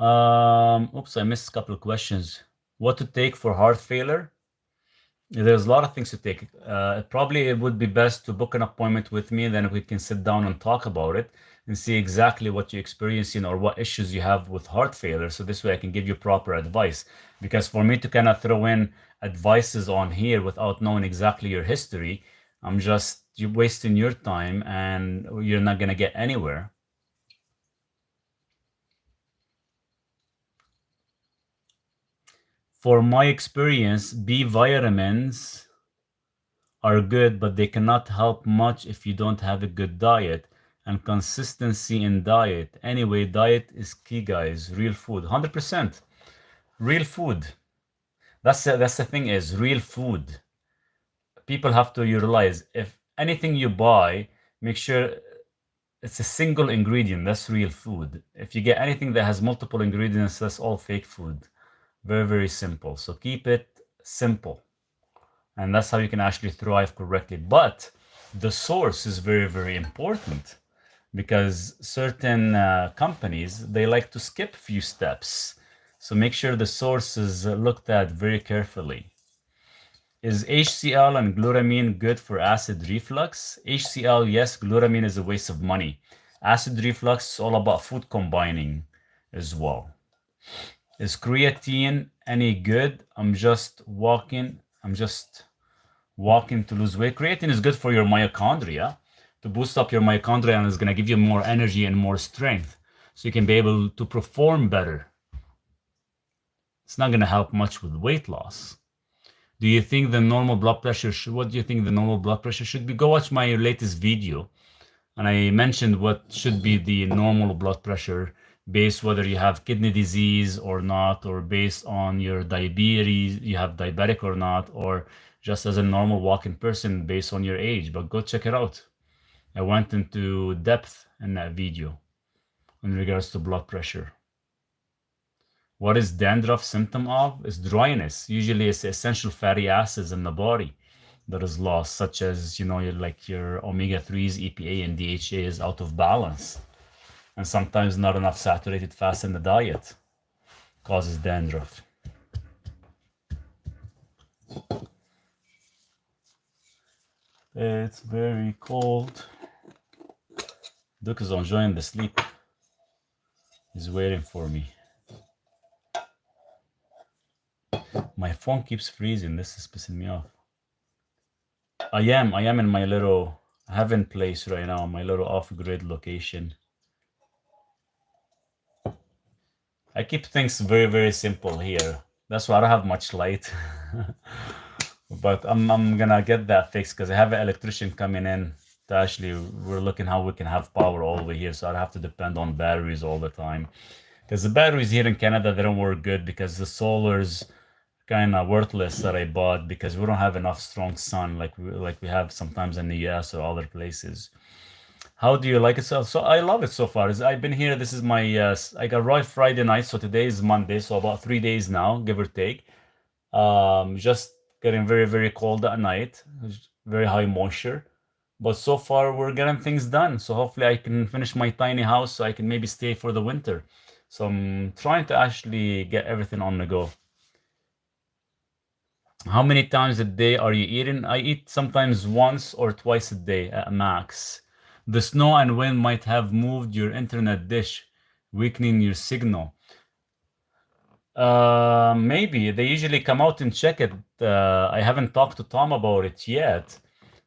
Oops, I missed a couple of questions. What to take for heart failure? There's a lot of things to take. Probably it would be best to book an appointment with me, then we can sit down and talk about it and see exactly what you're experiencing or what issues you have with heart failure. So this way I can give you proper advice. Because for me to kind of throw in advices on here without knowing exactly your history, you're wasting your time and you're not going to get anywhere. For my experience, B vitamins are good, but they cannot help much if you don't have a good diet. and consistency in diet. Anyway, diet is key, guys. Real food, 100%. Real food. That's the thing is real food. People have to realize if anything you buy, make sure it's a single ingredient. That's real food. If you get anything that has multiple ingredients, that's all fake food. Very, very simple. So keep it simple. And that's how you can actually thrive correctly. But the source is very, very important because certain companies, they like to skip few steps. So make sure the source is looked at very carefully. Is HCl and glutamine good for acid reflux? HCl, yes. Glutamine is a waste of money. Acid reflux is all about food combining as well. Is creatine any good? I'm just walking to lose weight. Creatine is good for your mitochondria, to boost up your mitochondria, and it's going to give you more energy and more strength so you can be able to perform better. It's not going to help much with weight loss. Do you think the normal blood pressure what do you think the normal blood pressure should be? Go watch my latest video, and I mentioned what should be the normal blood pressure based whether you have kidney disease or not, or based on your diabetes, you have diabetic or not, or just as a normal walking person based on your age. But go check it out. I went into depth in that video in regards to blood pressure. What is dandruff symptom of? It's dryness. Usually it's essential fatty acids in the body that is lost, such as, your omega-3s, EPA, and DHA is out of balance. And sometimes not enough saturated fats in the diet causes dandruff. It's very cold. Duke is enjoying the sleep. He's waiting for me. My phone keeps freezing. This is pissing me off. I am in my little heaven place right now, my little off-grid location. I keep things very, very simple here. That's why I don't have much light. But I'm gonna get that fixed because I have an electrician coming in to actually, we're looking how we can have power all over here, so I don't have to depend on batteries all the time. Because the batteries here in Canada, they don't work good because the solar's kind of worthless that I bought because we don't have enough strong sun like we have sometimes in the US or other places. How do you like it? So I love it so far. I've been here. This is my I got right Friday night, so today is Monday, so about 3 days now, give or take. Just getting very, very cold at night, very high moisture. But so far we're getting things done. So hopefully I can finish my tiny house so I can maybe stay for the winter. So I'm trying to actually get everything on the go. How many times a day are you eating? I eat sometimes once or twice a day at max. The snow and wind might have moved your internet dish, weakening your signal. Maybe. They usually come out and check it. I haven't talked to Tom about it yet,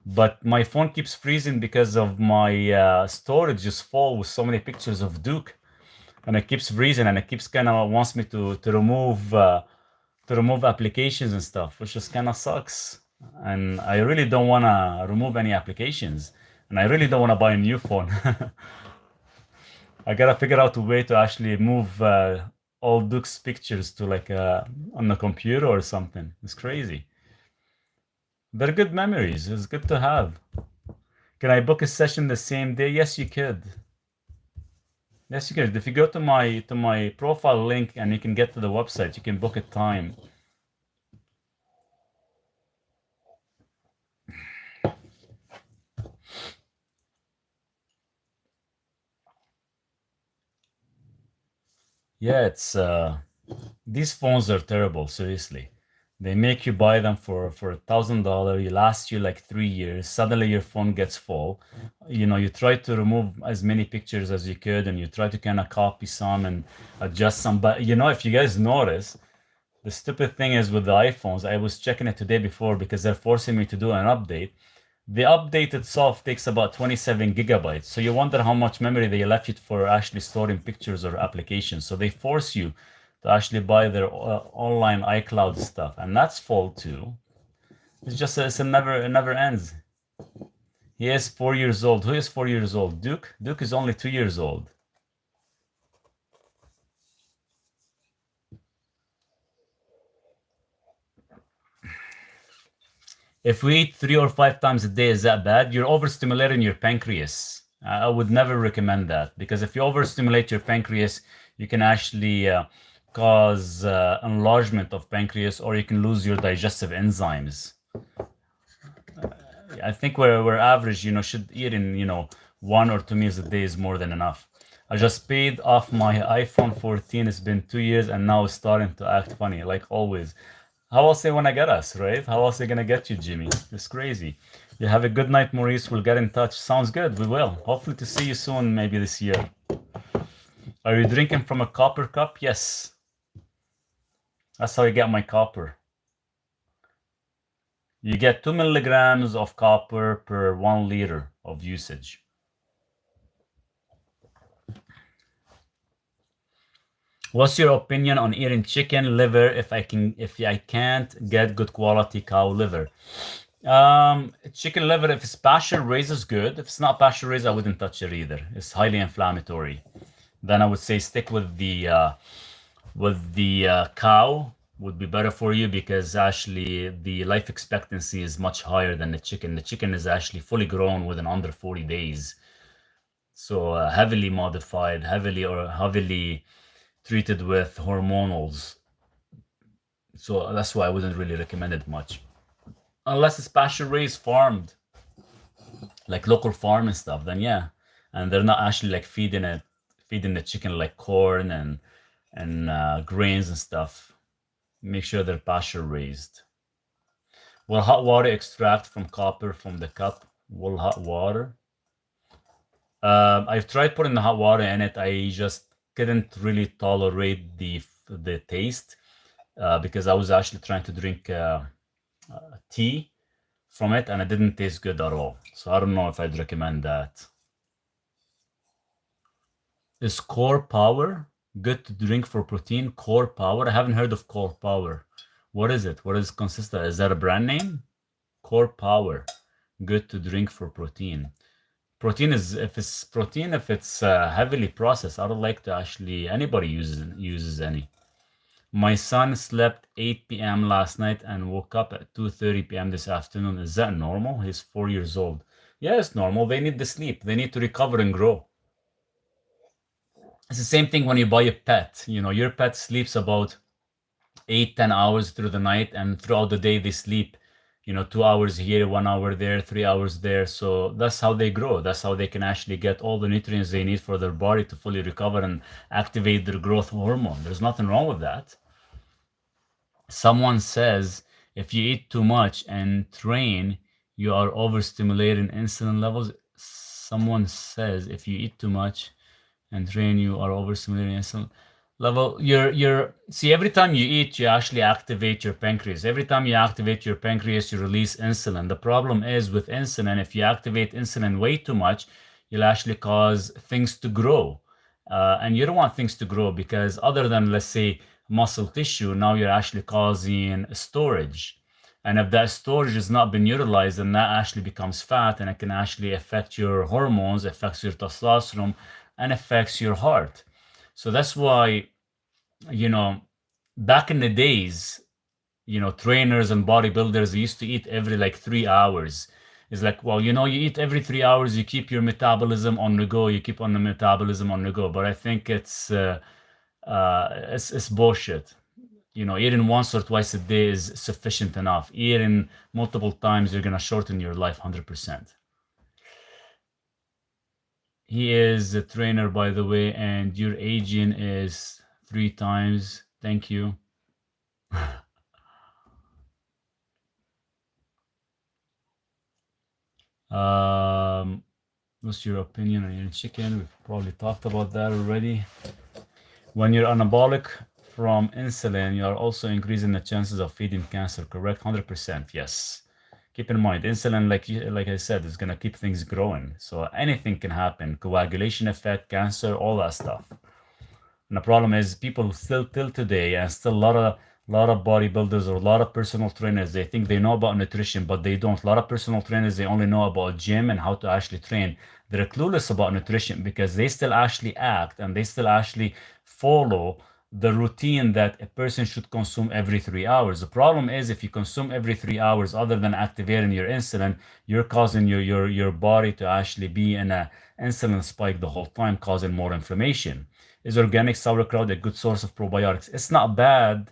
but my phone keeps freezing because of my storage is full with so many pictures of Duke, and it keeps freezing, and it keeps kind of wants me to remove applications and stuff, which just kind of sucks. And I really don't want to remove any applications, and I really don't want to buy a new phone. I gotta figure out a way to actually move all Duke's pictures to on the computer or something. It's crazy. They're good memories. It's good to have. Can I book a session the same day? Yes, you could. Yes, you could. If you go to my profile link and you can get to the website, you can book a time. Yeah, it's these phones are terrible, seriously. They make you buy them for $1,000. You last you like 3 years. Suddenly your phone gets full. You try to remove as many pictures as you could, and you try to kind of copy some and adjust some. But if you guys notice, the stupid thing is with the iPhones, I was checking it today before because they're forcing me to do an update. The update itself takes about 27 gigabytes. So you wonder how much memory they left you for actually storing pictures or applications. So they force you to actually buy their online iCloud stuff, and that's full too. It never ends. He is 4 years old. Who is 4 years old? Duke? Duke is only 2 years old. If we eat 3 or 5 times a day, is that bad? You're overstimulating your pancreas. I would never recommend that because if you overstimulate your pancreas, you can actually cause enlargement of pancreas, or you can lose your digestive enzymes. I think we're average, should eat in, 1 or 2 meals a day is more than enough. I just paid off my iPhone 14. It's been 2 years and now it's starting to act funny, like always. How else they want to get us, right? How else they gonna get you, Jimmy? It's crazy. You have a good night, Maurice. We'll get in touch. Sounds good. We will. Hopefully to see you soon, maybe this year. Are you drinking from a copper cup? Yes. That's how I get my copper. You get 2 milligrams of copper per 1 liter of usage. What's your opinion on eating chicken liver if I can't get good quality cow liver? Chicken liver, if it's pasture raised, is good. If it's not pasture raised, I wouldn't touch it either. It's highly inflammatory. Then I would say stick with the cow would be better for you because actually the life expectancy is much higher than the chicken. The chicken is actually fully grown within under 40 days. So heavily modified, heavily treated with hormonals. So that's why I wouldn't really recommend it much. Unless it's pasture raised, farmed, like local farm and stuff, then yeah. And they're not actually like feeding the chicken like corn and grains and stuff. Make sure they're pasture raised. Will hot water extract from copper from the cup? Will hot water? I've tried putting the hot water in it. I just couldn't really tolerate the taste because I was actually trying to drink tea from it and it didn't taste good at all. So I don't know if I'd recommend that. Is Core Power good to drink for protein? Core Power? I haven't heard of Core Power. What is it? What does it consist of? Is that a brand name? Core Power. Good to drink for protein. Protein is, if it's heavily processed, I don't like to actually, anybody uses any. My son slept 8 p.m. last night and woke up at 2:30 p.m. this afternoon. Is that normal? He's 4 years old. Yeah, it's normal. They need the sleep. They need to recover and grow. It's the same thing when you buy a pet. Your pet sleeps about 8-10 hours through the night, and throughout the day they sleep 2 hours here, 1 hour there, 3 hours there. So that's how they grow. That's how they can actually get all the nutrients they need for their body to fully recover and activate their growth hormone. There's nothing wrong with that. Someone says if you eat too much and train, you are overstimulating insulin levels. Someone says if you eat too much and train, you are overstimulating insulin level. See, every time you eat, you actually activate your pancreas. Every time you activate your pancreas, you release insulin. The problem is with insulin, if you activate insulin way too much, you'll actually cause things to grow. And you don't want things to grow because other than, let's say, muscle tissue, now you're actually causing storage. And if that storage has not been utilized, then that actually becomes fat, and it can actually affect your hormones, affects your testosterone, and affects your heart. So that's why, back in the days, trainers and bodybuilders used to eat every like 3 hours. It's like, well, you eat every 3 hours, you keep your metabolism on the go, you keep on the metabolism on the go. But I think it's bullshit. Eating once or twice a day is sufficient enough. Eating multiple times, you're gonna shorten your life 100%. He is a trainer, by the way, and your aging is 3 times. Thank you. What's your opinion on eating chicken? We've probably talked about that already. When you're anabolic from insulin, you are also increasing the chances of feeding cancer, correct? 100%, yes. Keep in mind, insulin, like I said, is going to keep things growing. So anything can happen. Coagulation effect, cancer, all that stuff. And the problem is people still till today, and still a A lot of bodybuilders or a lot of personal trainers, they think they know about nutrition, but they don't. A lot of personal trainers, they only know about gym and how to actually train. They're clueless about nutrition because they still actually act and they still actually follow the routine that a person should consume every 3 hours. The problem is if you consume every 3 hours, other than activating your insulin, you're causing your body to actually be in a insulin spike the whole time, causing more inflammation. Is organic sauerkraut a good source of probiotics? It's not bad,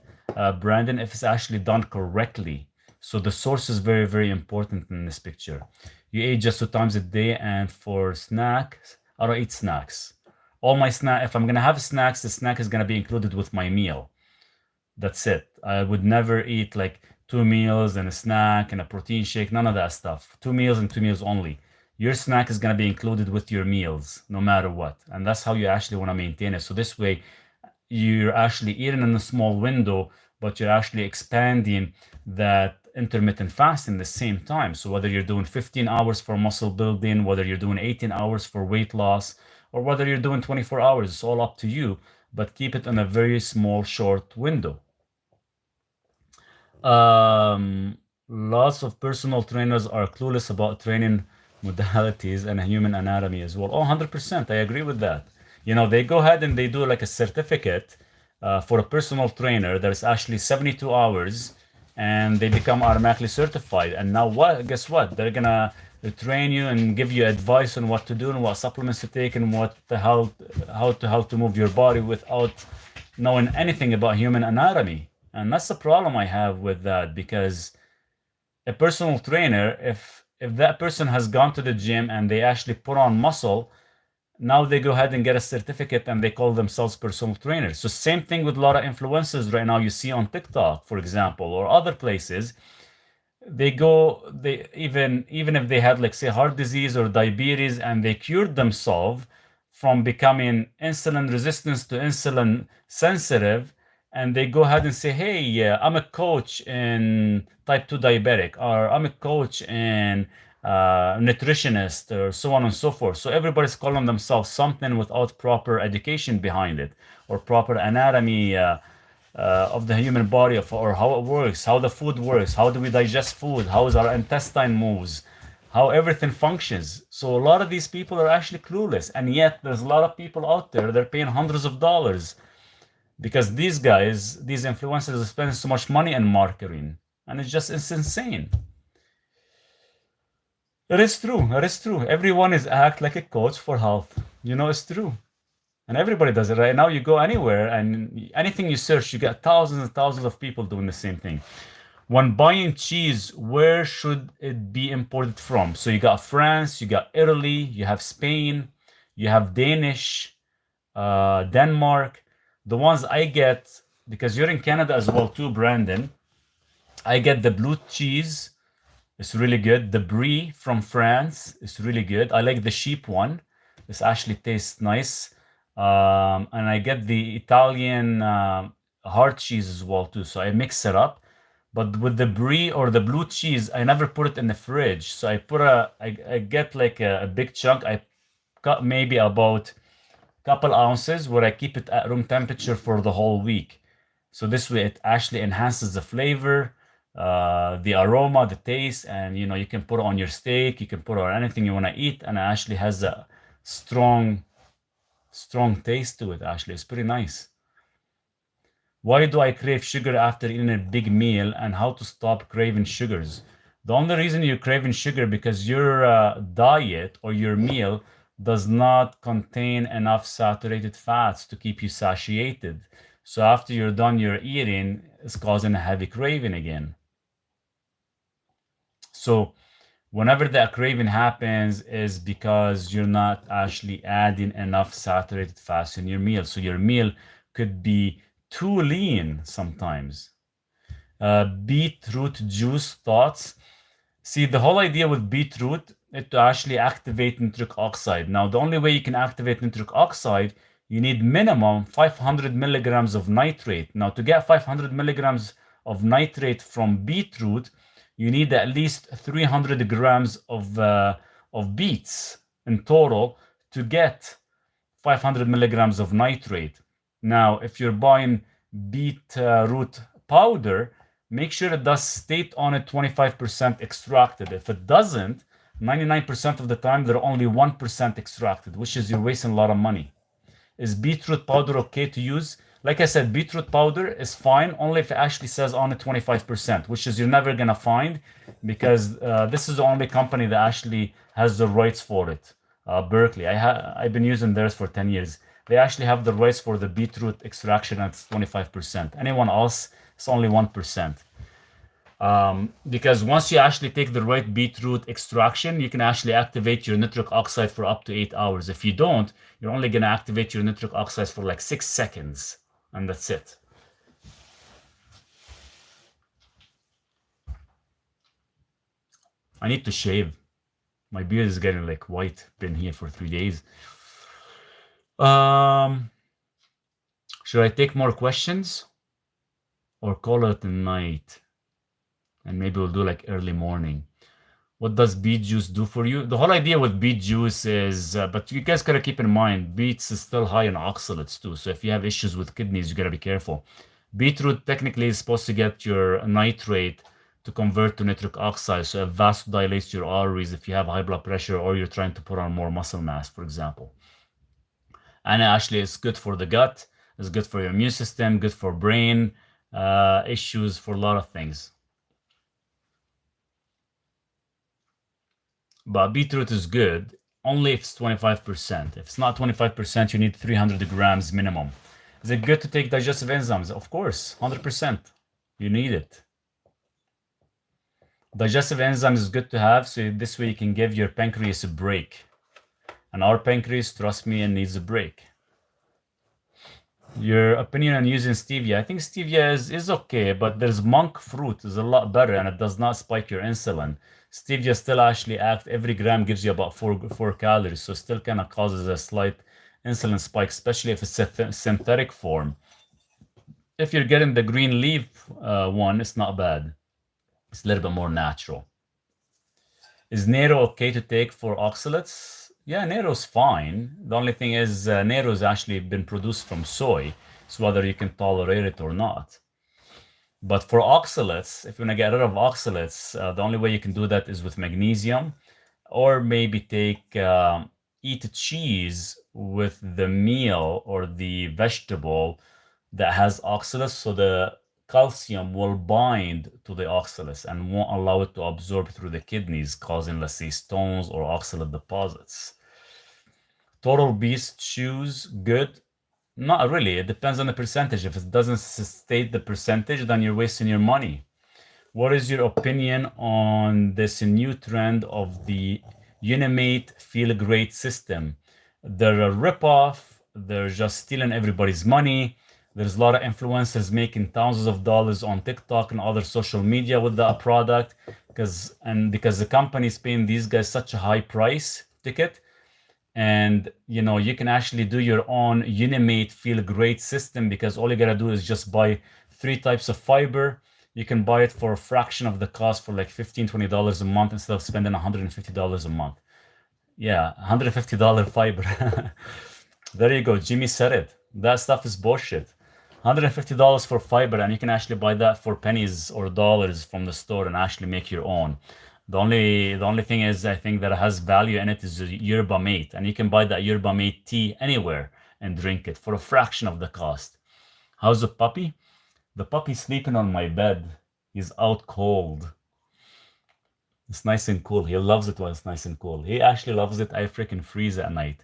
Brandon, if it's actually done correctly. So the source is very, very important in this picture. You eat just 2 times a day, and for snacks, I don't eat snacks. All my snack, if I'm gonna have snacks, the snack is gonna be included with my meal. That's it. I would never eat like 2 meals and a snack and a protein shake, none of that stuff. 2 meals and 2 meals only. Your snack is going to be included with your meals, no matter what. And that's how you actually want to maintain it. So this way, you're actually eating in a small window, but you're actually expanding that intermittent fasting at the same time. So whether you're doing 15 hours for muscle building, whether you're doing 18 hours for weight loss, or whether you're doing 24 hours, it's all up to you, but keep it in a very small, short window. Lots of personal trainers are clueless about training modalities and human anatomy as well. Oh, 100%. I agree with that. They go ahead and they do like a certificate for a personal trainer that is actually 72 hours and they become automatically certified. And now what? Guess what? They're gonna train you and give you advice on what to do and what supplements to take and how to move your body without knowing anything about human anatomy. And that's the problem I have with that, because a personal trainer, if that person has gone to the gym and they actually put on muscle, now they go ahead and get a certificate and they call themselves personal trainers. So same thing with a lot of influencers right now you see on TikTok, for example, or other places. They even if they had, like, say, heart disease or diabetes, and they cured themselves from becoming insulin resistant to insulin sensitive, and they go ahead and say, hey, yeah, I'm a coach in type 2 diabetic, or I'm a coach in nutritionist, or so on and so forth. So everybody's calling themselves something without proper education behind it, or proper anatomy of the human body, or how it works, how the food works, how do we digest food, how is our intestine moves, how everything functions. So a lot of these people are actually clueless, and yet there's a lot of people out there, they're paying hundreds of dollars because these guys, these influencers, are spending so much money on marketing, and it's insane. It is true. It is true. Everyone is act like a coach for health. It's true. And everybody does it right now. You go anywhere and anything you search, you get thousands and thousands of people doing the same thing. When buying cheese, where should it be imported from? So you got France, you got Italy, you have Spain, you have Danish, Denmark. The ones I get, because you're in Canada as well too, Brandon, I get the blue cheese. It's really good. The brie from France is really good. I like the sheep one. This actually tastes nice. And I get the Italian hard cheese as well too. So I mix it up. But with the brie or the blue cheese, I never put it in the fridge. So I get like a big chunk. I cut maybe about a couple ounces where I keep it at room temperature for the whole week. So this way it actually enhances the flavor, the aroma, the taste, and you can put it on your steak, you can put it on anything you want to eat, and it actually has a strong taste to it. Actually, it's pretty nice. Why do I crave sugar after eating a big meal, and how to stop craving sugars? The only reason you're craving sugar because your diet or your meal does not contain enough saturated fats to keep you satiated. So after you're done your eating, it's causing a heavy craving again. So whenever that craving happens is because you're not actually adding enough saturated fats in your meal. So your meal could be too lean sometimes. Beetroot juice thoughts. See, the whole idea with beetroot is to actually activate nitric oxide. Now, the only way you can activate nitric oxide, you need minimum 500 milligrams of nitrate. Now, to get 500 milligrams of nitrate from beetroot, you need at least 300 grams of beets in total to get 500 milligrams of nitrate. Now, if you're buying beetroot powder, make sure it does state on it 25% extracted. If it doesn't, 99% of the time they're only 1% extracted, which is you're wasting a lot of money. Is beetroot powder okay to use? Like I said, beetroot powder is fine only if it actually says on it 25%, which is you're never gonna find because this is the only company that actually has the rights for it. Berkeley. I've been using theirs for 10 years. They actually have the rights for the beetroot extraction at 25%. Anyone else, it's only 1%. Because once you actually take the right beetroot extraction, you can actually activate your nitric oxide for up to 8 hours. If you don't, you're only going to activate your nitric oxides for like 6 seconds, and that's it. I need to shave. My beard is getting like white. Been here for 3 days. Should I take more questions or call it a night? And maybe we'll do like early morning. What does beet juice do for you? The whole idea with beet juice is, but you guys gotta keep in mind, beets is still high in oxalates too. So if you have issues with kidneys, you gotta be careful. Beetroot technically is supposed to get your nitrate to convert to nitric oxide, so it vasodilates your arteries if you have high blood pressure or you're trying to put on more muscle mass, for example. And actually, it's good for the gut, it's good for your immune system, good for brain issues, for a lot of things. But beetroot is good only if it's 25%. If it's not 25%, you need 300 grams minimum. Is it good to take digestive enzymes? Of course, 100%. You need it. Digestive enzymes is good to have, so this way you can give your pancreas a break. And our pancreas, trust me, needs a break. Your opinion on using stevia? I think stevia is okay, but there's monk fruit is a lot better, and it does not spike your insulin. Stevia still actually every gram gives you about four calories, so still kind of causes a slight insulin spike, especially if it's a synthetic form. If you're getting the green leaf one, it's not bad. It's a little bit more natural. Is Nero okay to take for oxalates? Yeah, Nero's fine. The only thing is Nero's actually been produced from soy, so whether you can tolerate it or not. But for oxalates, if you want to get rid of oxalates, the only way you can do that is with magnesium, or maybe eat cheese with the meal or the vegetable that has oxalates, so the calcium will bind to the oxalates and won't allow it to absorb through the kidneys, causing, let's say, stones or oxalate deposits. Total beast chews, good. Not really. It depends on the percentage. If it doesn't state the percentage, then you're wasting your money. What is your opinion on this new trend of the Unimate Feel Great system? They're a ripoff. They're just stealing everybody's money. There's a lot of influencers making thousands of dollars on TikTok and other social media with that product because the company is paying these guys such a high price ticket. And you can actually do your own Unimate Feel Great system because all you gotta do is just buy 3 types of fiber. You can buy it for a fraction of the cost for like $15-20 a month instead of spending $150 a month. Yeah, $150 fiber. There you go. Jimmy said it. That stuff is bullshit. $150 for fiber, and you can actually buy that for pennies or dollars from the store and actually make your own. The only thing is, I think that it has value in it is yerba mate, and you can buy that yerba mate tea anywhere and drink it for a fraction of the cost. How's the puppy? The puppy's sleeping on my bed. He's out cold. It's nice and cool. He loves it when it's nice and cool. He actually loves it. I freaking freeze at night.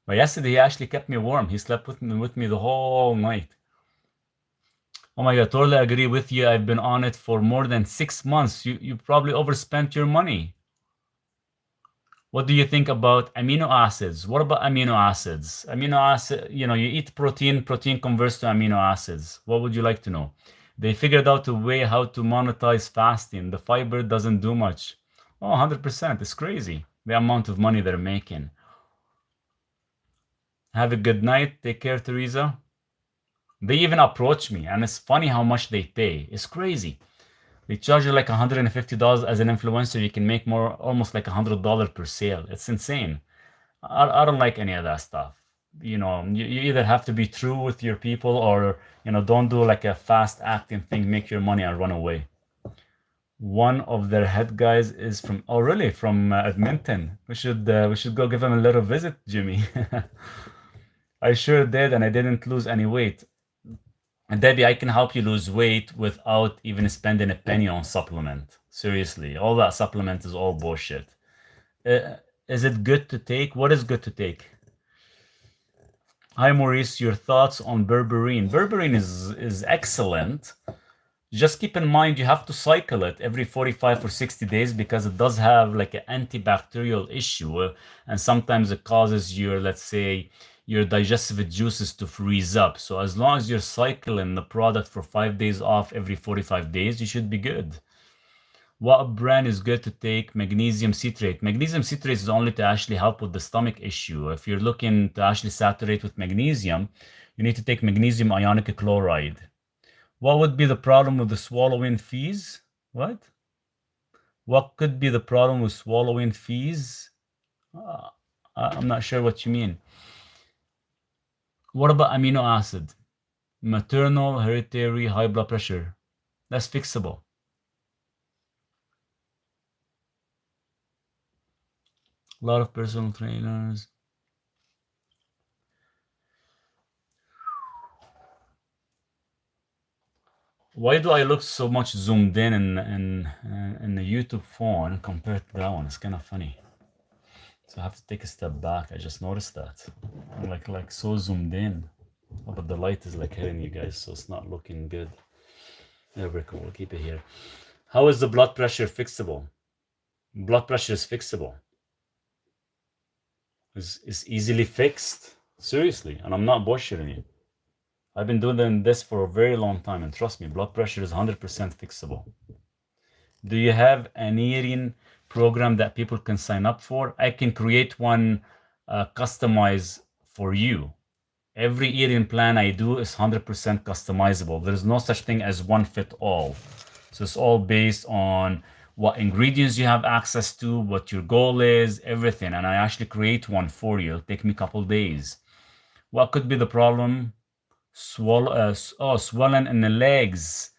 But yesterday he actually kept me warm. He slept with me the whole night. Oh my God, totally agree with you. I've been on it for more than 6 months. You probably overspent your money. What do you think about amino acids? What about amino acids? Amino acid, you eat protein converts to amino acids. What would you like to know? They figured out a way how to monetize fasting. The fiber doesn't do much. Oh, 100%. It's crazy, the amount of money they're making. Have a good night. Take care, Teresa. They even approach me, and it's funny how much they pay. It's crazy. They charge you like $150 as an influencer. You can make almost like $100 per sale. It's insane. I don't like any of that stuff. you either have to be true with your people, or don't do like a fast acting thing, make your money and run away. One of their head guys is from, oh really, from Edmonton. We should go give him a little visit, Jimmy. I sure did, and I didn't lose any weight. And Debbie, I can help you lose weight without even spending a penny on supplement. Seriously, all that supplement is all bullshit. Uh, is it good to take? What is good to take? Hi Maurice, your thoughts on berberine? Berberine is excellent. Just keep in mind you have to cycle it every 45 or 60 days because it does have like an antibacterial issue, and sometimes it causes your, let's say, your digestive juices to freeze up. So as long as you're cycling the product for 5 days off every 45 days, you should be good. What brand is good to take? Magnesium citrate. Magnesium citrate is only to actually help with the stomach issue. If you're looking to actually saturate with magnesium, you need to take magnesium ionic chloride. What would be the problem with the swallowing fees? What? What could be the problem with swallowing fees? I'm not sure what you mean. What about amino acid? Maternal hereditary high blood pressure. That's fixable. A lot of personal trainers. Why do I look so much zoomed in the YouTube phone compared to that one? It's kind of funny. So I have to take a step back. I just noticed that. I'm like so zoomed in. Oh, but the light is like hitting you guys, so it's not looking good. There we go. We'll keep it here. How is the blood pressure fixable? Blood pressure is fixable. It's easily fixed. Seriously, and I'm not bullshitting you. I've been doing this for a very long time, and trust me, blood pressure is 100% fixable. Do you have an eating program that people can sign up for? I can create one customized for you. Every eating plan I do is 100% customizable. There's no such thing as one fit all. So it's all based on what ingredients you have access to, what your goal is, everything. And I actually create one for you. It'll take me a couple days. What could be the problem? Swollen in the legs.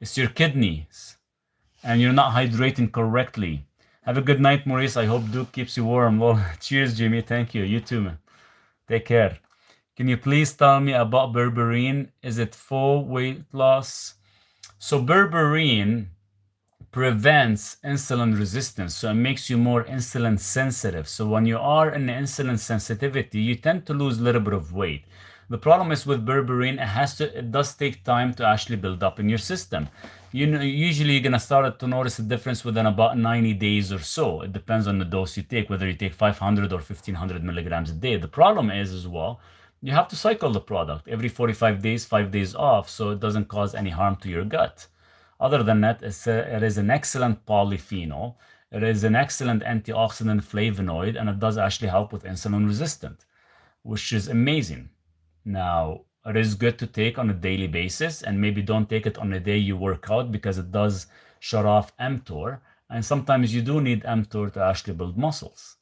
It's your kidneys. And you're not hydrating correctly. Have a good night, Maurice. I hope Duke keeps you warm. Well, cheers, Jimmy. Thank you. You too, man. Take care. Can you please tell me about berberine? Is it for weight loss? So berberine prevents insulin resistance, so it makes you more insulin sensitive. So when you are in insulin sensitivity, you tend to lose a little bit of weight. The problem is with berberine, it does take time to actually build up in your system. Usually you're gonna start to notice a difference within about 90 days or so. It depends on the dose you take, whether you take 500 or 1500 milligrams a day. The problem is as well, you have to cycle the product every 45 days, 5 days off, so it doesn't cause any harm to your gut. Other than that, it is an excellent polyphenol. It is an excellent antioxidant flavonoid, and it does actually help with insulin resistance, which is amazing. Now, it is good to take on a daily basis, and maybe don't take it on the day you work out because it does shut off mTOR, and sometimes you do need mTOR to actually build muscles.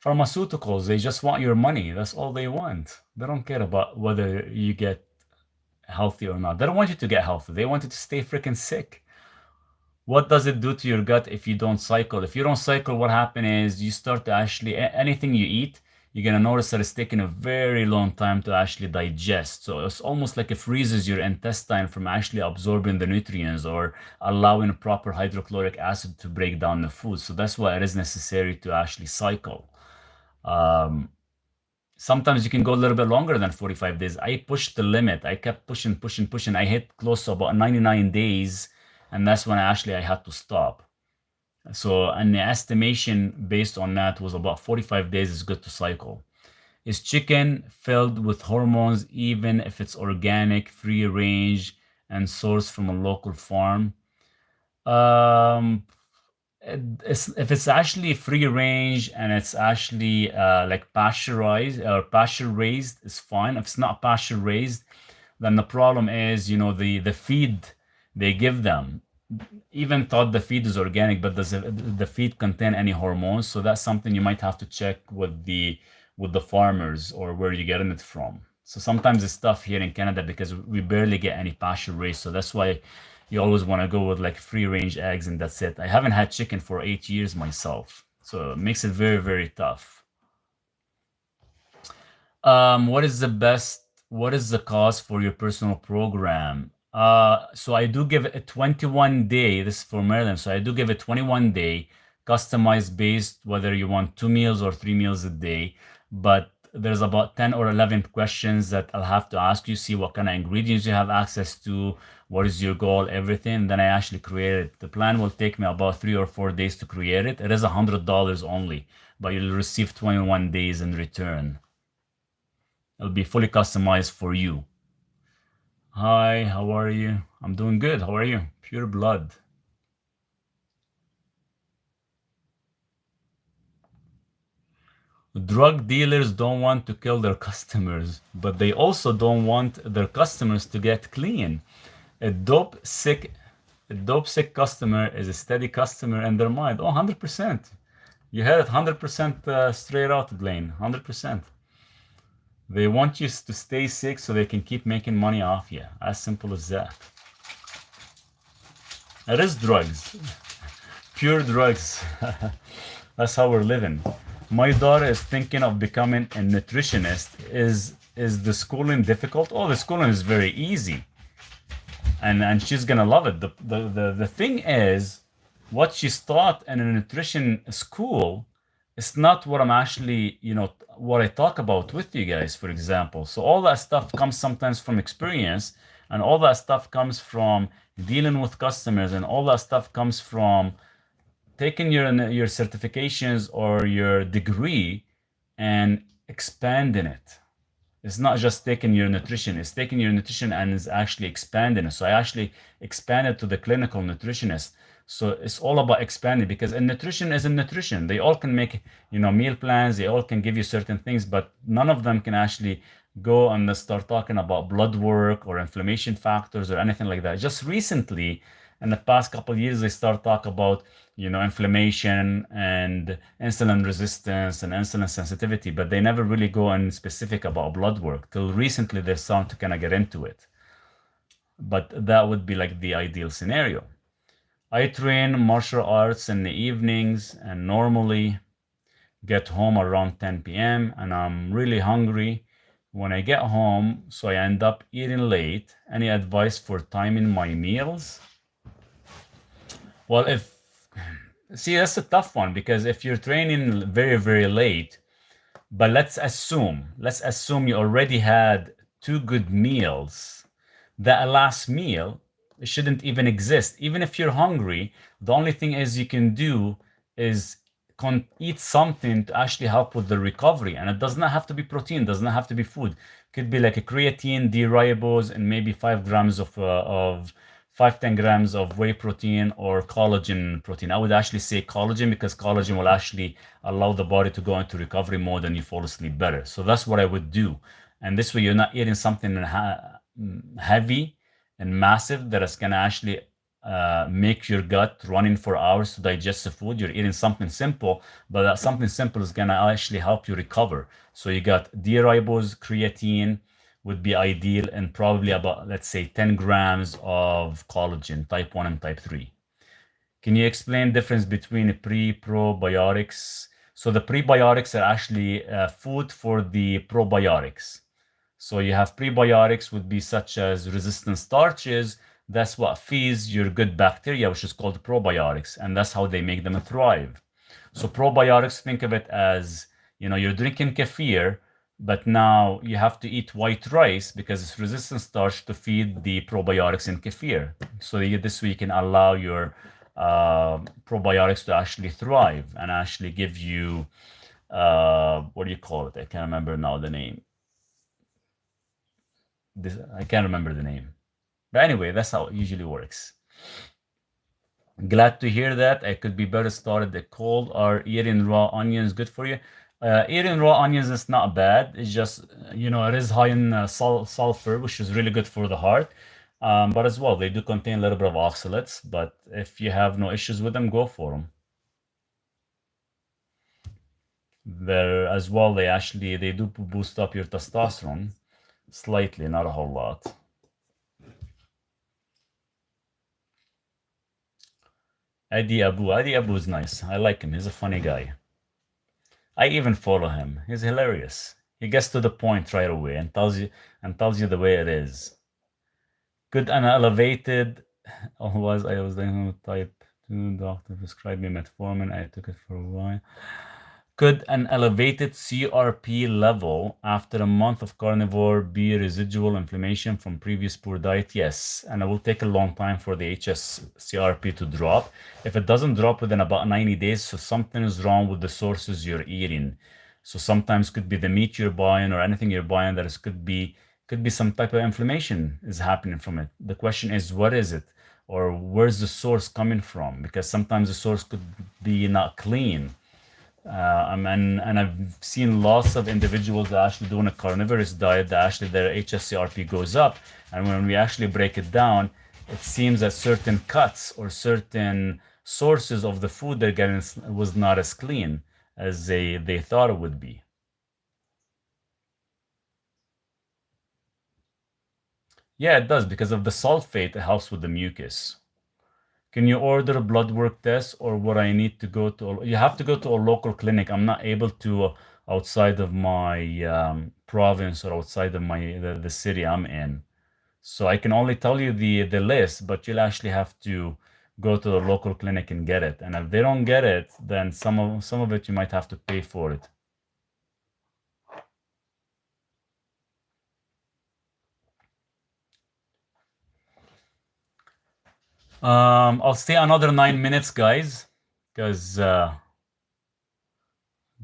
Pharmaceuticals, they just want your money. That's all they want. They don't care about whether you get healthy or not. They don't want you to get healthy. They want you to stay freaking sick. What does it do to your gut if you don't cycle? If you don't cycle, what happens is you start to actually, anything you eat, you're going to notice that it's taking a very long time to actually digest. So it's almost like it freezes your intestine from actually absorbing the nutrients or allowing proper hydrochloric acid to break down the food. So that's why it is necessary to actually cycle. Sometimes you can go a little bit longer than 45 days. I pushed the limit. I kept pushing, pushing, pushing. I hit close to about 99 days, and that's when I had to stop. So, and the estimation based on that was about 45 days is good to cycle. Is chicken filled with hormones even if it's organic, free range, and sourced from a local farm? Um, if it's actually free range and it's actually like pasteurized or pasture raised, it's fine. If it's not pasture raised, then the problem is, the feed they give them. even thought the feed is organic, but does the feed contain any hormones? So that's something you might have to check with the farmers or where you're getting it from. So sometimes it's tough here in Canada because we barely get any pasture raised. So that's why you always want to go with like free range eggs and that's it. I haven't had chicken for 8 years myself, so it makes it very, very tough. What is the best, what is the cost for your personal program? So I do give it a 21 day, this is for Maryland. So I do give it 21 day customized based whether you want 2 meals or 3 meals a day. But there's about 10 or 11 questions that I'll have to ask you, see what kind of ingredients you have access to, what is your goal, everything. Then I actually create it. The plan will take me about 3 or 4 days to create it. It is $100 only, but you'll receive 21 days in return. It'll be fully customized for you. Hi, how are you? I'm doing good. How are you? Pure blood. Drug dealers don't want to kill their customers, but they also don't want their customers to get clean. A dope sick, a dope sick customer is a steady customer in their mind. Oh, 100%. You had it 100% straight out, Blaine. 100%. They want you to stay sick so they can keep making money off you. As simple as that. It is drugs. Pure drugs. That's how we're living. My daughter is thinking of becoming a nutritionist. Is the schooling difficult? Oh, the schooling is very easy. And she's gonna love it. The thing is, what she's taught in a nutrition school is not what I'm actually, what I talk about with you guys, for example. So all that stuff comes sometimes from experience, and all that stuff comes from dealing with customers, and all that stuff comes from taking your certifications or your degree and expanding it. It's not just taking your nutrition, it's taking your nutrition and is actually expanding it. So I actually expanded to the clinical nutritionist. So it's all about expanding because in nutrition is in nutrition. They all can make, meal plans, they all can give you certain things, but none of them can actually go and start talking about blood work or inflammation factors or anything like that. Just recently, in the past couple of years, they start talk about inflammation and insulin resistance and insulin sensitivity, but they never really go in specific about blood work. Till recently, they start to kind of get into it. But that would be like the ideal scenario. I train martial arts in the evenings and normally get home around 10 p.m. and I'm really hungry when I get home, so I end up eating late. Any advice for timing my meals? Well, see, that's a tough one because if you're training very, very late, but let's assume you already had 2 good meals. That last meal shouldn't even exist. Even if you're hungry, the only thing is you can do is eat something to actually help with the recovery. And it does not have to be protein, does not have to be food. Could be like a creatine, D-ribose, and maybe 5 grams of 5-10 grams of whey protein or collagen protein. I would actually say collagen because collagen will actually allow the body to go into recovery mode and you fall asleep better. So that's what I would do. And this way you're not eating something heavy and massive that is going to actually make your gut running for hours to digest the food. You're eating something simple, but that something simple is going to actually help you recover. So you got D-ribose, creatine would be ideal, and probably about, let's say, 10 grams of collagen, type 1 and type 3. Can you explain difference between probiotics? So the prebiotics are actually food for the probiotics. So you have prebiotics would be such as resistant starches. That's what feeds your good bacteria, which is called probiotics, and that's how they make them thrive. So probiotics, think of it as, you're drinking kefir, but now you have to eat white rice because it's resistant starch to feed the probiotics in kefir. So this way you can allow your probiotics to actually thrive and actually give you, what do you call it? I can't remember now the name. I can't remember the name. But anyway, that's how it usually works. Glad to hear that. I could be better started at cold. Are eating raw onions good for you? Eating raw onions is not bad. It's just, it is high in sulfur, which is really good for the heart. But as well, they do contain a little bit of oxalates, but if you have no issues with them, go for them. They're as well, they do boost up your testosterone slightly, not a whole lot. Eddie Abu is nice. I like him. He's a funny guy. I even follow him. He's hilarious. He gets to the point right away and tells you the way it is. Good and elevated. Otherwise, I was the type 2 doctor prescribed me metformin. I took it for a while. Could an elevated CRP level after a month of carnivore be residual inflammation from previous poor diet? Yes, and it will take a long time for the HSCRP to drop. If it doesn't drop within about 90 days, so something is wrong with the sources you're eating. So sometimes could be the meat you're buying or anything you're buying that is could be some type of inflammation is happening from it. The question is, what is it? Or where's the source coming from? Because sometimes the source could be not clean. And I've seen lots of individuals that actually doing a carnivorous diet that actually their HSCRP goes up. And when we actually break it down, it seems that certain cuts or certain sources of the food they're getting was not as clean as they thought it would be. Yeah, it does because of the sulfate. It helps with the mucus. Can you order a blood work test or what I need to go to? You have to go to a local clinic. I'm not able to outside of my province or outside of the city I'm in. So I can only tell you the list, but you'll actually have to go to the local clinic and get it. And if they don't get it, then some of it you might have to pay for it. I'll stay another 9 minutes, guys, because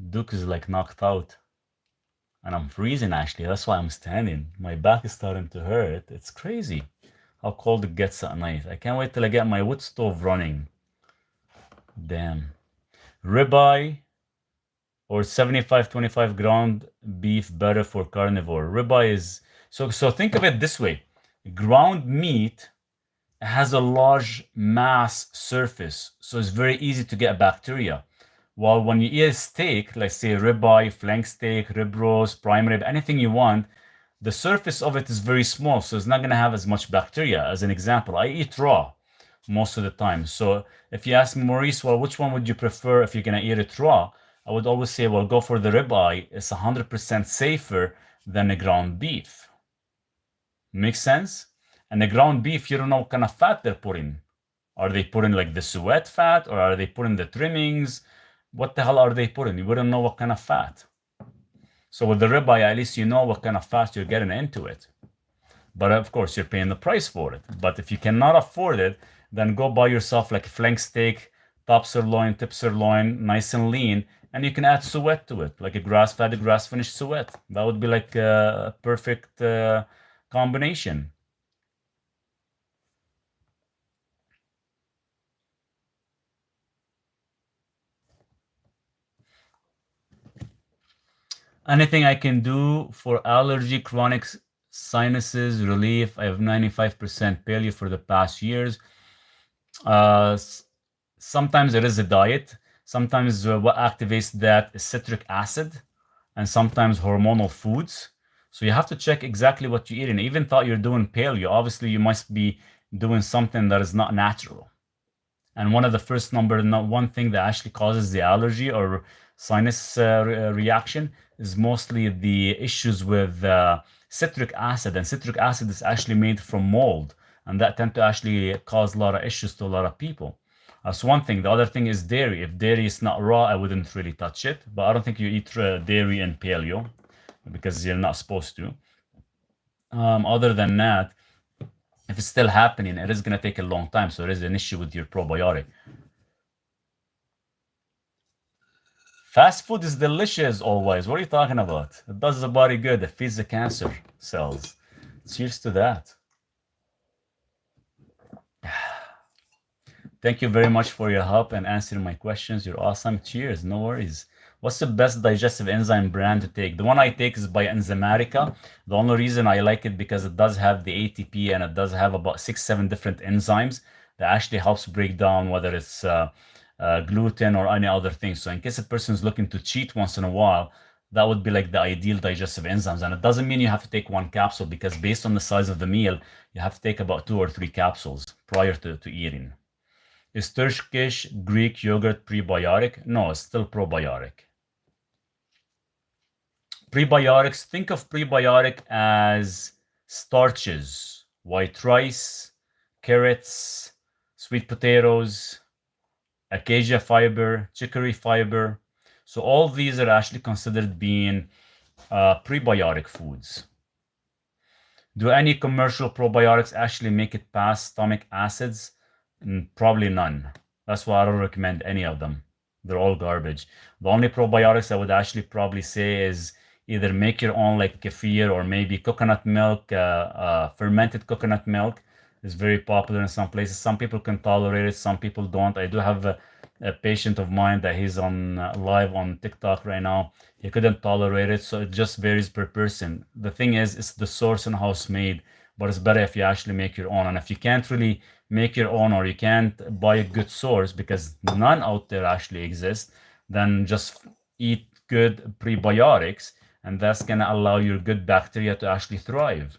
Duke is like knocked out. And I'm freezing actually. That's why I'm standing. My back is starting to hurt. It's crazy how cold it gets at night. I can't wait till I get my wood stove running. Damn. Ribeye or 75-25 ground beef better for carnivore. Ribeye is so think of it this way. Ground meat has a large mass surface, so it's very easy to get bacteria. While when you eat a steak, like say ribeye, flank steak, rib roast, prime rib, anything you want, the surface of it is very small, so it's not going to have as much bacteria. As an example, I eat raw most of the time. So if you ask me, Maurice, well, which one would you prefer if you're going to eat it raw? I would always say, well, go for the ribeye. It's 100% safer than a ground beef. Makes sense? And the ground beef, you don't know what kind of fat they're putting. Are they putting like the suet fat or are they putting the trimmings? What the hell are they putting? You wouldn't know what kind of fat. So with the ribeye, at least you know what kind of fat you're getting into it. But of course, you're paying the price for it. But if you cannot afford it, then go buy yourself like a flank steak, top sirloin, tip sirloin, nice and lean, and you can add suet to it, like a grass-fed, grass-finished suet. That would be like a perfect combination. Anything I can do for allergy, chronic sinuses, relief? I have 95% paleo for the past years. Uh, Sometimes it is a diet. Sometimes what activates that is citric acid, and sometimes hormonal foods. So you have to check exactly what you're eating. Even thought you're doing paleo, obviously you must be doing something that is not natural. And one of the first one thing that actually causes the allergy or sinus reaction is mostly the issues with citric acid. And citric acid is actually made from mold, and that tend to actually cause a lot of issues to a lot of people. That's one thing. The other thing is dairy. If dairy is not raw, I wouldn't really touch it. But I don't think you eat dairy in paleo because you're not supposed to. Other than that, if it's still happening, it is going to take a long time. So there is an issue with your probiotic. Fast food is delicious always. What are you talking about? It does the body good. It feeds the cancer cells. Cheers to that. Thank you very much for your help and answering my questions. You're awesome. Cheers. No worries. What's the best digestive enzyme brand to take? The one I take is by Enzymatica. The only reason I like it because it does have the ATP and it does have about 6, 7 different enzymes that actually helps break down whether it's gluten or any other thing. So in case a person is looking to cheat once in a while, that would be like the ideal digestive enzymes. And it doesn't mean you have to take one capsule because based on the size of the meal, you have to take about 2 or 3 capsules prior to eating. Is Turkish Greek yogurt prebiotic? No, it's still probiotic. Prebiotics, think of prebiotic as starches, white rice, carrots, sweet potatoes, acacia fiber, chicory fiber. So all these are actually considered being prebiotic foods. Do any commercial probiotics actually make it past stomach acids? Probably none. That's why I don't recommend any of them. They're all garbage. The only probiotics I would actually probably say is either make your own like kefir or maybe coconut milk, fermented coconut milk is very popular in some places. Some people can tolerate it, some people don't. I do have a patient of mine that he's on live on TikTok right now. He couldn't tolerate it, so it just varies per person. The thing is, it's the source and how it's made, but it's better if you actually make your own. And if you can't really make your own or you can't buy a good source because none out there actually exist, then just eat good prebiotics, and that's going to allow your good bacteria to actually thrive.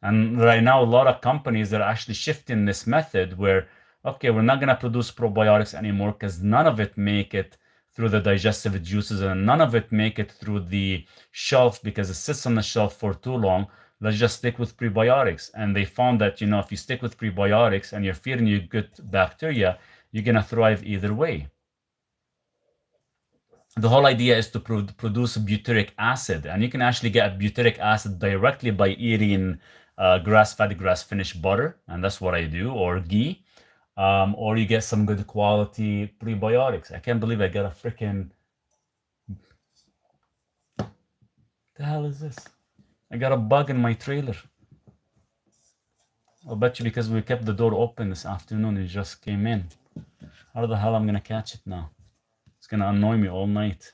And right now, a lot of companies are actually shifting this method where, okay, we're not going to produce probiotics anymore because none of it make it through the digestive juices and none of it make it through the shelf because it sits on the shelf for too long. Let's just stick with prebiotics. And they found that, if you stick with prebiotics and you're feeding your good bacteria, you're going to thrive either way. The whole idea is to produce butyric acid, and you can actually get butyric acid directly by eating grass-fed, grass-finished butter, and that's what I do, or ghee, or you get some good quality prebiotics. I can't believe I got a freaking... The hell is this? I got a bug in my trailer. I'll bet you because we kept the door open this afternoon, it just came in. How the hell I'm gonna catch it now? It's gonna annoy me all night.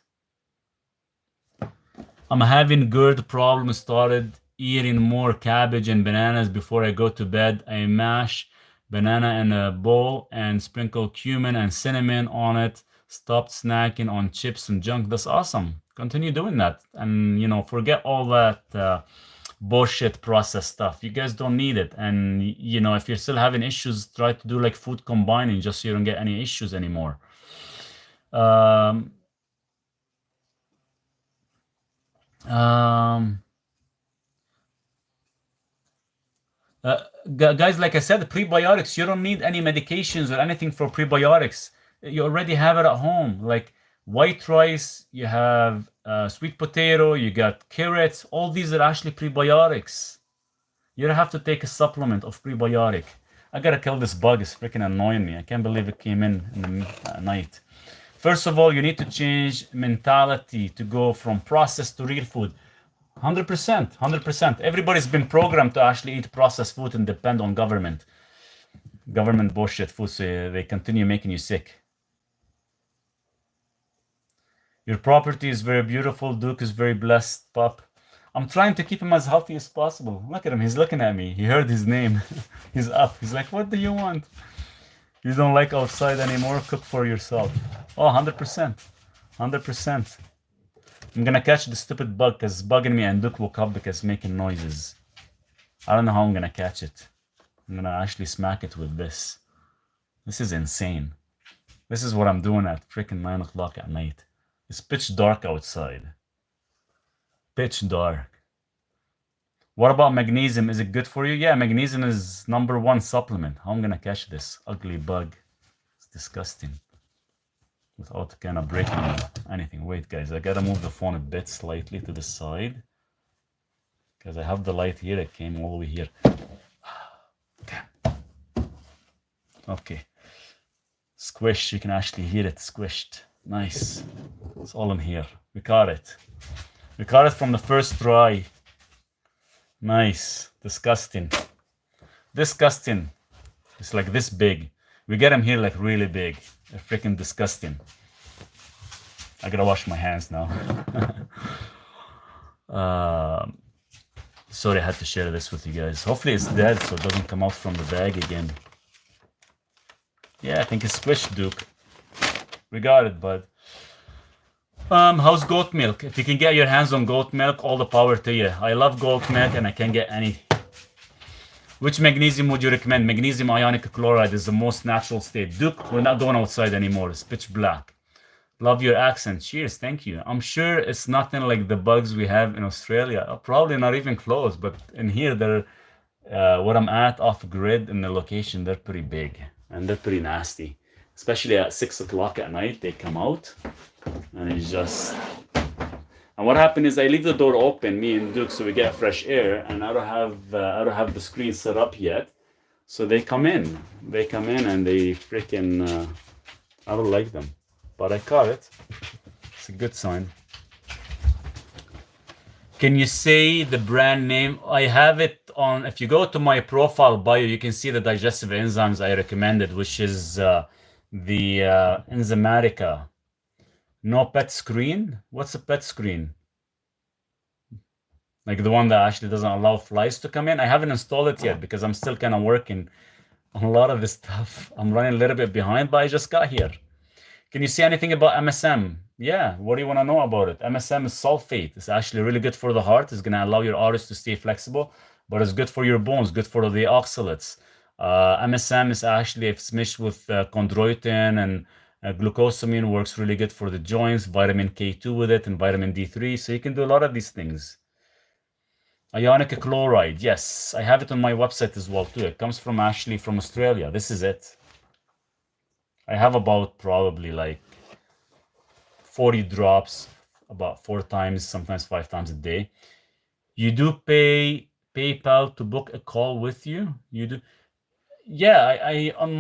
I'm having GERD problem. Started eating more cabbage and bananas before I go to bed. I mash banana in a bowl and sprinkle cumin and cinnamon on it. Stopped snacking on chips and junk. That's awesome. Continue doing that. And, forget all that bullshit processed stuff. You guys don't need it. And, if you're still having issues, try to do like food combining just so you don't get any issues anymore. Guys, like I said, prebiotics, you don't need any medications or anything for prebiotics. You already have it at home. Like white rice, you have sweet potato, you got carrots. All these are actually prebiotics. You don't have to take a supplement of prebiotic. I gotta kill this bug. It's freaking annoying me. I can't believe it came in the night. First of all, you need to change mentality to go from processed to real food. 100%, 100%. Everybody's been programmed to actually eat processed food and depend on government bullshit food, so they continue making you sick. Your property is very beautiful. Duke is very blessed, pup. I'm trying to keep him as healthy as possible. Look at him. He's looking at me. He heard his name. He's up. He's like, what do you want? You don't like outside anymore? Cook for yourself. Oh, 100%. 100%. I'm gonna catch the stupid bug because it's bugging me, and Duke woke up because it's making noises. I don't know how I'm gonna catch it. I'm gonna actually smack it with this. This is insane. This is what I'm doing at freaking 9 o'clock at night. It's pitch dark outside. Pitch dark. What about magnesium? Is it good for you? Yeah, magnesium is #1 supplement. How I'm gonna catch this ugly bug? It's disgusting. Without kind of breaking anything. Wait, guys, I gotta move the phone a bit slightly to the side because I have the light here. It came all the way here. Okay. Squish. You can actually hear it squished. Nice. It's all in here. We caught it. We caught it from the first try. Nice. Disgusting. Disgusting. It's like this big. We get them here like really big. They're freaking disgusting. I gotta wash my hands now. Sorry, I had to share this with you guys. Hopefully it's dead so it doesn't come out from the bag again. Yeah, I think it's squished, Duke. We got it, bud. How's goat milk? If you can get your hands on goat milk, all the power to you. I love goat milk and I can't get any. Which magnesium would you recommend? Magnesium ionic chloride is the most natural state. Duke, we're not going outside anymore. It's pitch black. Love your accent. Cheers. Thank you. I'm sure it's nothing like the bugs we have in Australia. Probably not even close, but in here, they're where I'm at off grid in the location, they're pretty big and they're pretty nasty. Especially at 6 o'clock at night, they come out and it's just. And what happened is I leave the door open, me and Duke, so we get fresh air, and I don't have the screen set up yet. So they come in. They come in and they freaking. I don't like them, but I caught it. It's a good sign. Can you say the brand name? I have it on. If you go to my profile bio, you can see the digestive enzymes I recommended, which is the Enzymatica. No pet screen? What's a pet screen? Like the one that actually doesn't allow flies to come in? I haven't installed it yet because I'm still kind of working on a lot of this stuff. I'm running a little bit behind, but I just got here. Can you say anything about MSM? Yeah, what do you want to know about it? MSM is sulfate. It's actually really good for the heart. It's going to allow your arteries to stay flexible, but it's good for your bones, good for the oxalates. MSM is actually, if it's mixed with chondroitin and glucosamine, works really good for the joints, vitamin K2 with it, and vitamin D3. So you can do a lot of these things. Ionic chloride, yes, I have it on my website as well too. It comes from actually from Australia. This is it. I have about probably like 40 drops about 4 times, sometimes 5 times a day. You do pay PayPal to book a call with you? You do? Yeah, I on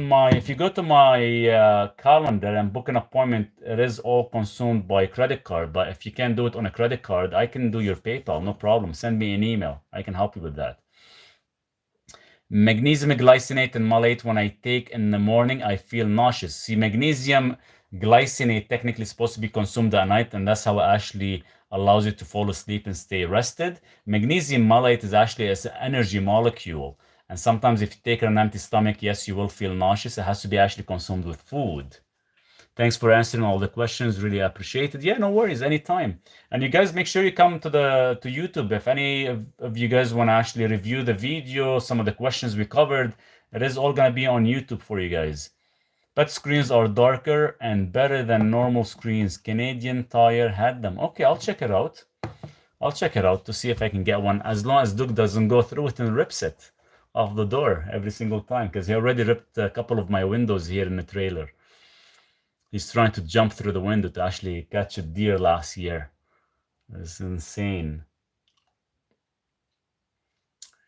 my if you go to my calendar and book an appointment, it is all consumed by credit card. But if you can't do it on a credit card, I can do your PayPal, no problem. Send me an email. I can help you with that. Magnesium glycinate and malate, when I take in the morning, I feel nauseous. See, magnesium glycinate technically is supposed to be consumed at night, and that's how it actually allows you to fall asleep and stay rested. Magnesium malate is actually an energy molecule. And sometimes if you take it on an empty stomach, yes, you will feel nauseous. It has to be actually consumed with food. Thanks for answering all the questions. Really appreciate it. Yeah, no worries, anytime. And you guys make sure you come to YouTube. If any of you guys want to actually review the video, some of the questions we covered, it is all going to be on YouTube for you guys. Pet screens are darker and better than normal screens. Canadian Tire had them. Okay, I'll check it out. I'll check it out to see if I can get one, as long as Duke doesn't go through it and rips it off the door every single time, because he already ripped a couple of my windows here in the trailer. He's trying to jump through the window to actually catch a deer last year. It's insane.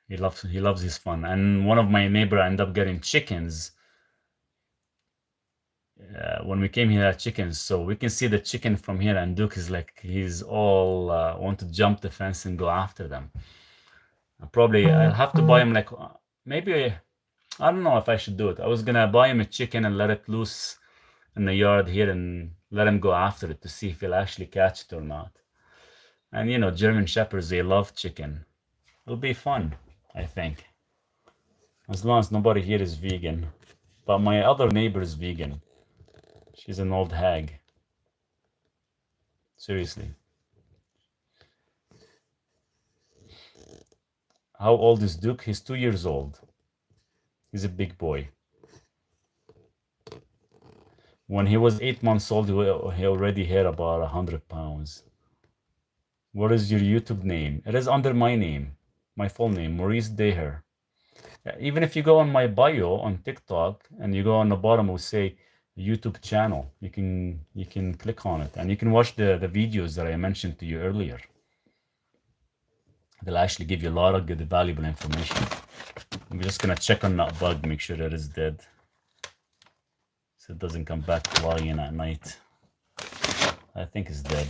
He loves his fun. And one of my neighbor ended up getting chickens. When we came here, had chickens, so we can see the chicken from here. And Duke is like, he's all want to jump the fence and go after them. I'll have to buy him like maybe I don't know if I should do it. I was gonna buy him a chicken and let it loose in the yard here and let him go after it to see if he'll actually catch it or not. And you know, German Shepherds, they love chicken. It'll be fun, I think. As long as nobody here is vegan. But my other neighbor is vegan. She's an old hag. Seriously. How old is Duke? He's 2 years old. He's a big boy. When he was 8 months old, he already had about 100 pounds. What is your YouTube name? It is under my name, my full name, Maurice Daher. Even if you go on my bio on TikTok and you go on the bottom, it will say YouTube channel. You can click on it and you can watch the videos that I mentioned to you earlier. They'll actually give you a lot of good, valuable information. I'm just gonna check on that bug, make sure that it's dead, so it doesn't come back flying at night. I think it's dead.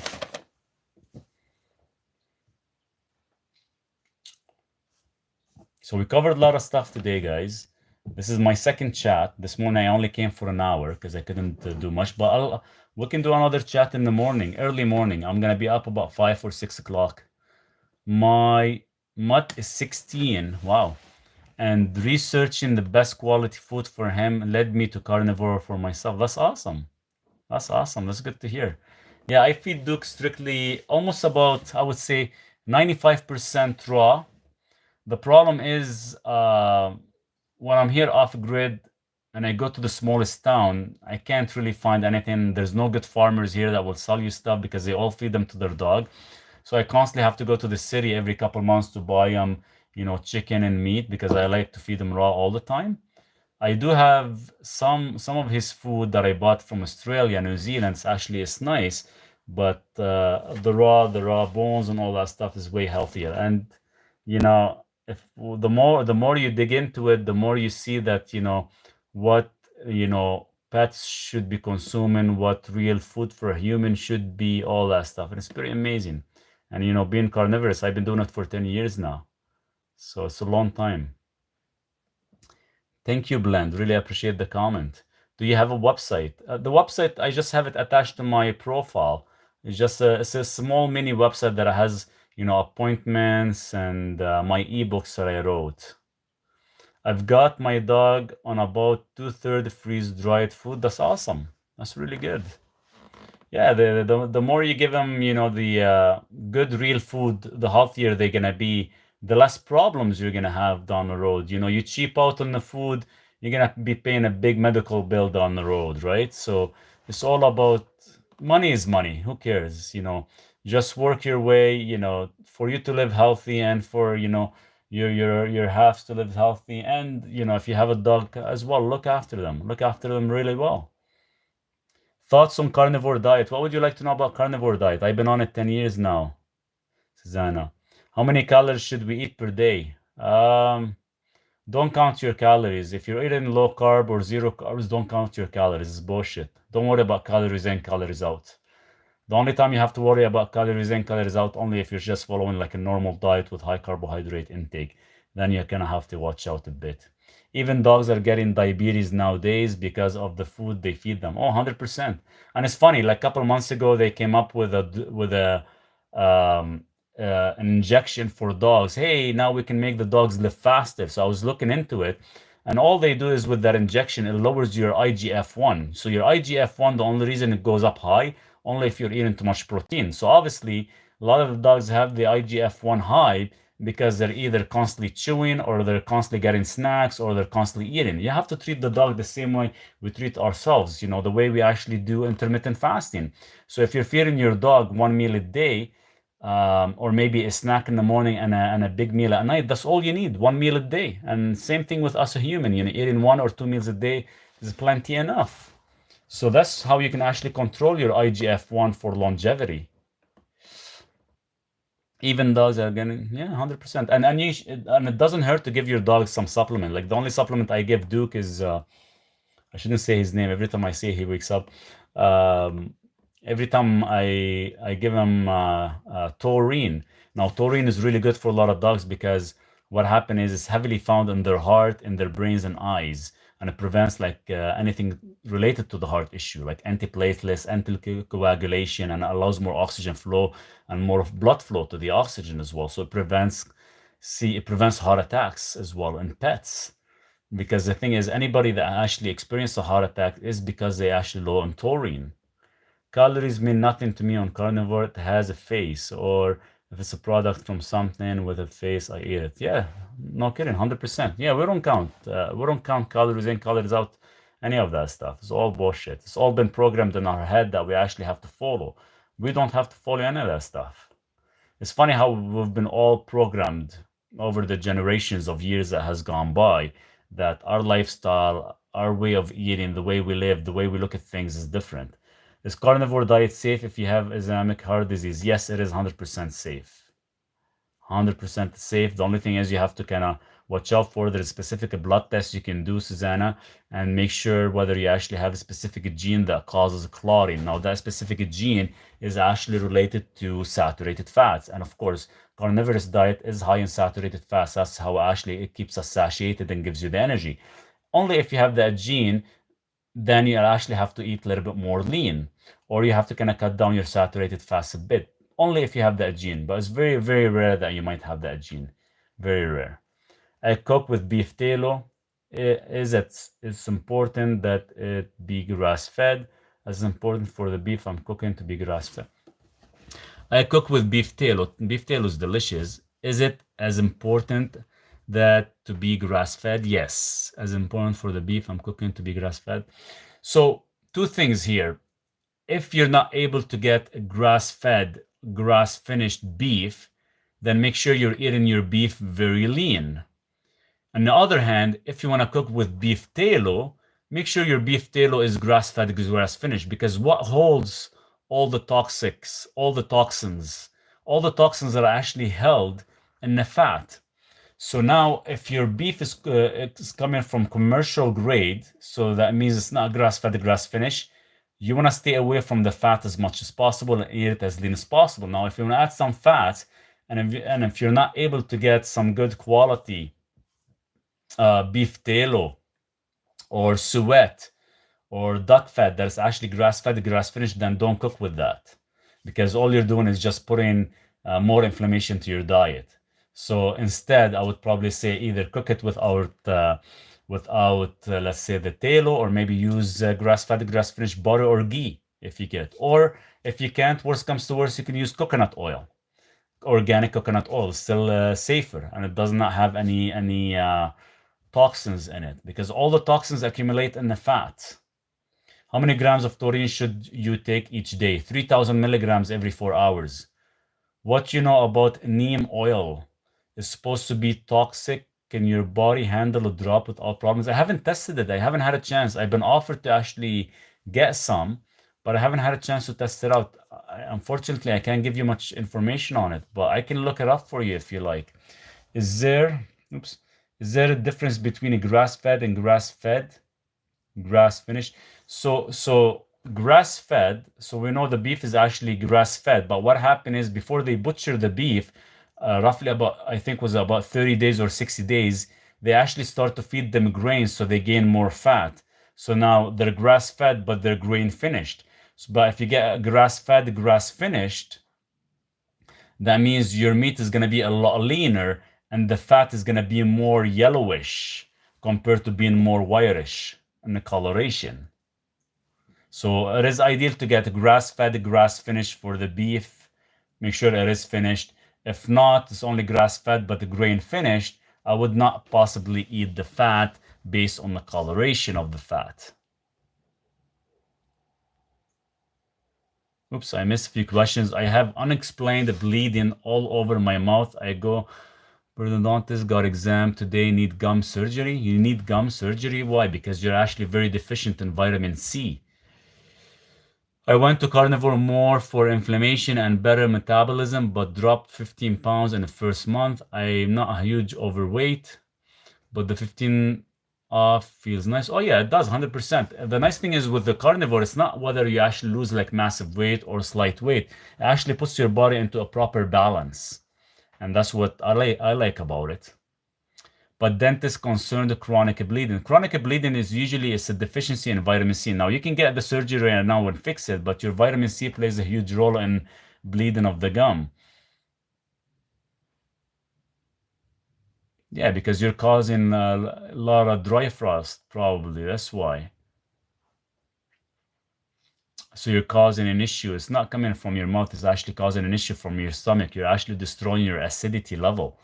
So we covered a lot of stuff today, guys. This is my second chat. This morning I only came for an hour because I couldn't do much. But we can do another chat in the morning, early morning. I'm gonna be up about 5 or 6 o'clock. My mutt is 16. Wow. And researching the best quality food for him led me to carnivore for myself. That's awesome. That's awesome. That's good to hear. Yeah, I feed Duke strictly almost about, I would say, 95% raw. The problem is when I'm here off grid and I go to the smallest town, I can't really find anything. There's no good farmers here that will sell you stuff because they all feed them to their dog. So I constantly have to go to the city every couple months to buy chicken and meat because I like to feed them raw all the time. I do have some of his food that I bought from Australia, New Zealand. Actually, it's nice, but the raw bones and all that stuff is way healthier. And if the more you dig into it, the more you see that what pets should be consuming, what real food for a human should be, all that stuff, and it's pretty amazing. And being carnivorous, I've been doing it for 10 years now, so it's a long time. Thank you, Blend. Really appreciate the comment. Do you have a website? The website, I just have it attached to my profile. It's a small mini website that has, appointments and my ebooks that I wrote. I've got my dog on about two-thirds freeze-dried food. That's awesome. That's really good. Yeah, the more you give them, the good real food, the healthier they're gonna be, the less problems you're gonna have down the road. You cheap out on the food, you're gonna be paying a big medical bill down the road, right? So it's all about money is money. Who cares? Just work your way, for you to live healthy and for, your halves to live healthy. And, if you have a dog as well, look after them. Look after them really well. Thoughts on carnivore diet? What would you like to know about carnivore diet? I've been on it 10 years now, Susanna. How many calories should we eat per day? Don't count your calories. If you're eating low carb or zero carbs, don't count your calories. It's bullshit. Don't worry about calories in, calories out. The only time you have to worry about calories in, calories out, only if you're just following like a normal diet with high carbohydrate intake. Then you're gonna have to watch out a bit. Even dogs are getting diabetes nowadays because of the food they feed them. Oh, 100%. And it's funny, like a couple months ago, they came up with a um, an injection for dogs. Hey, now we can make the dogs live faster. So I was looking into it, and all they do is with that injection, it lowers your IGF-1. So your IGF-1, the only reason it goes up high, only if you're eating too much protein. So obviously, a lot of the dogs have the IGF-1 high because they're either constantly chewing or they're constantly getting snacks or they're constantly eating. You have to treat the dog the same way we treat ourselves, the way we actually do intermittent fasting. So if you're feeding your dog one meal a day, or maybe a snack in the morning and a big meal at night, that's all you need, one meal a day. And same thing with us a human, eating 1 or 2 meals a day is plenty enough. So that's how you can actually control your IGF-1 for longevity. Even dogs are getting, yeah, 100%. And it doesn't hurt to give your dog some supplement. Like the only supplement I give Duke is I shouldn't say his name. Every time I say he wakes up. Um, every time I give him taurine. Now taurine is really good for a lot of dogs because what happens is it's heavily found in their heart, in their brains and eyes, and it prevents like anything related to the heart issue, like antiplatelets, anticoagulation, and allows more oxygen flow and more of blood flow to the oxygen as well. So it prevents heart attacks as well in pets. Because the thing is, anybody that actually experienced a heart attack is because they actually low on taurine. Calories mean nothing to me on carnivore. It has a face, or if it's a product from something with a face, I eat it. Yeah, no kidding, 100%. Yeah, we don't count calories in, calories out, any of that stuff. It's all bullshit. It's all been programmed in our head that we actually have to follow. We don't have to follow any of that stuff. It's funny how we've been all programmed over the generations of years that has gone by that our lifestyle, our way of eating, the way we live, the way we look at things is different. Is carnivore diet safe if you have Islamic heart disease? Yes, it is 100% safe. 100% safe. The only thing is you have to kind of watch out for. There's specific blood tests you can do, Susanna, and make sure whether you actually have a specific gene that causes clotting. Now, that specific gene is actually related to saturated fats. And of course, carnivorous diet is high in saturated fats. That's how actually it keeps us satiated and gives you the energy. Only if you have that gene, then you actually have to eat a little bit more lean, or you have to kind of cut down your saturated fats a bit. Only if you have that gene, but it's very, very rare that you might have that gene. Very rare. I cook with beef tallow. It's important that it be grass-fed. It's important for the beef I'm cooking to be grass-fed. I cook with beef tallow. Beef tallow is delicious. Is it as important that to be grass-fed? Yes, as important for the beef I'm cooking to be grass-fed. So two things here. If you're not able to get grass-fed, grass-finished beef, then make sure you're eating your beef very lean. On the other hand, if you want to cook with beef tallow, make sure your beef tallow is grass-fed, grass-finished, because what holds all the toxics, all the toxins are actually held in the fat. So now, if your beef is it's coming from commercial grade, so that means it's not grass-fed, grass-finished, you want to stay away from the fat as much as possible and eat it as lean as possible. Now, if you want to add some fat, and if you're not able to get some good quality beef tallow or suet or duck fat that's actually grass-fed, grass-finished, then don't cook with that, because all you're doing is just putting more inflammation to your diet. So instead, I would probably say either cook it without let's say the tallow, or maybe use grass-fed, grass-finished butter or ghee if you get. Or if you can't, worst comes to worst, you can use coconut oil. Organic coconut oil is still safer, and it does not have any toxins in it, because all the toxins accumulate in the fat. How many grams of taurine should you take each day? 3,000 milligrams every 4 hours. What you know about neem oil is supposed to be toxic. Can your body handle a drop without problems? I haven't tested it. I haven't had a chance. I've been offered to actually get some, but I haven't had a chance to test it out. Unfortunately, I can't give you much information on it, but I can look it up for you if you like. Is there a difference between a grass-fed and grass-fed? Grass-finished. So grass-fed, so we know the beef is actually grass-fed, but what happened is before they butcher the beef, roughly about, I think was about 30 days or 60 days, they actually start to feed them grains so they gain more fat. So now they're grass-fed, but they're grain-finished. But if you get grass-fed, grass-finished, that means your meat is going to be a lot leaner and the fat is going to be more yellowish compared to being more whitish in the coloration. So it is ideal to get grass-fed, grass-finished for the beef. Make sure it is finished. If not, it's only grass-fed but grain-finished, I would not possibly eat the fat based on the coloration of the fat. Oops, I missed a few questions. I have unexplained bleeding all over my mouth. I go periodontist, got exam today, need gum surgery. You need gum surgery? Why? Because you're actually very deficient in vitamin C. I went to carnivore more for inflammation and better metabolism, but dropped 15 pounds in the first month. I'm not a huge overweight, but the 15 off feels nice. Oh yeah, it does, 100%. The nice thing is with the carnivore, it's not whether you actually lose like massive weight or slight weight. It actually puts your body into a proper balance. And that's what I like about it. But dentists concerned chronic bleeding. Chronic bleeding is usually a deficiency in vitamin C. Now you can get the surgery right now and fix it, but your vitamin C plays a huge role in bleeding of the gum. Yeah, because you're causing a lot of dry frost, probably. That's why. So you're causing an issue. It's not coming from your mouth. It's actually causing an issue from your stomach. You're actually destroying your acidity level.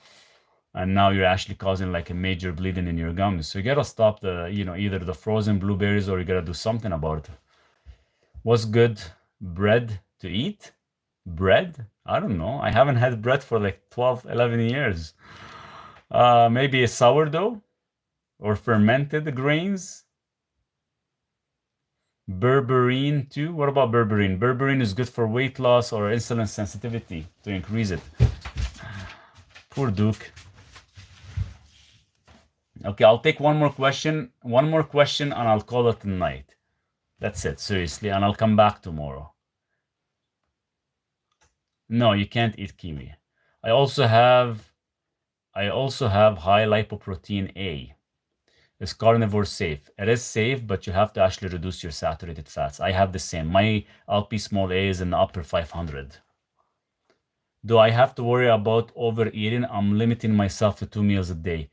And now you're actually causing like a major bleeding in your gums. So you gotta stop the, either the frozen blueberries or you gotta do something about it. What's good bread to eat? Bread? I don't know. I haven't had bread for like 12, 11 years. Maybe a sourdough or fermented grains. Berberine too. What about berberine? Berberine is good for weight loss or insulin sensitivity to increase it. Poor Duke. Okay, I'll take one more question. One more question and I'll call it a night. That's it, seriously. And I'll come back tomorrow. No, you can't eat kiwi. I also have high lipoprotein A. Is carnivore safe? It is safe, but you have to actually reduce your saturated fats. I have the same. My LP small a is in the upper 500. Do I have to worry about overeating? I'm limiting myself to 2 meals a day.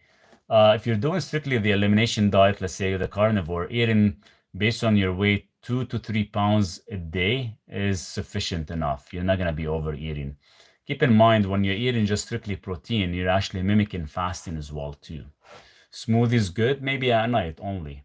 If you're doing strictly the elimination diet, let's say the carnivore, eating based on your weight 2 to 3 pounds a day is sufficient enough. You're not going to be overeating. Keep in mind, when you're eating just strictly protein, you're actually mimicking fasting as well too. Smoothies good, maybe at night only.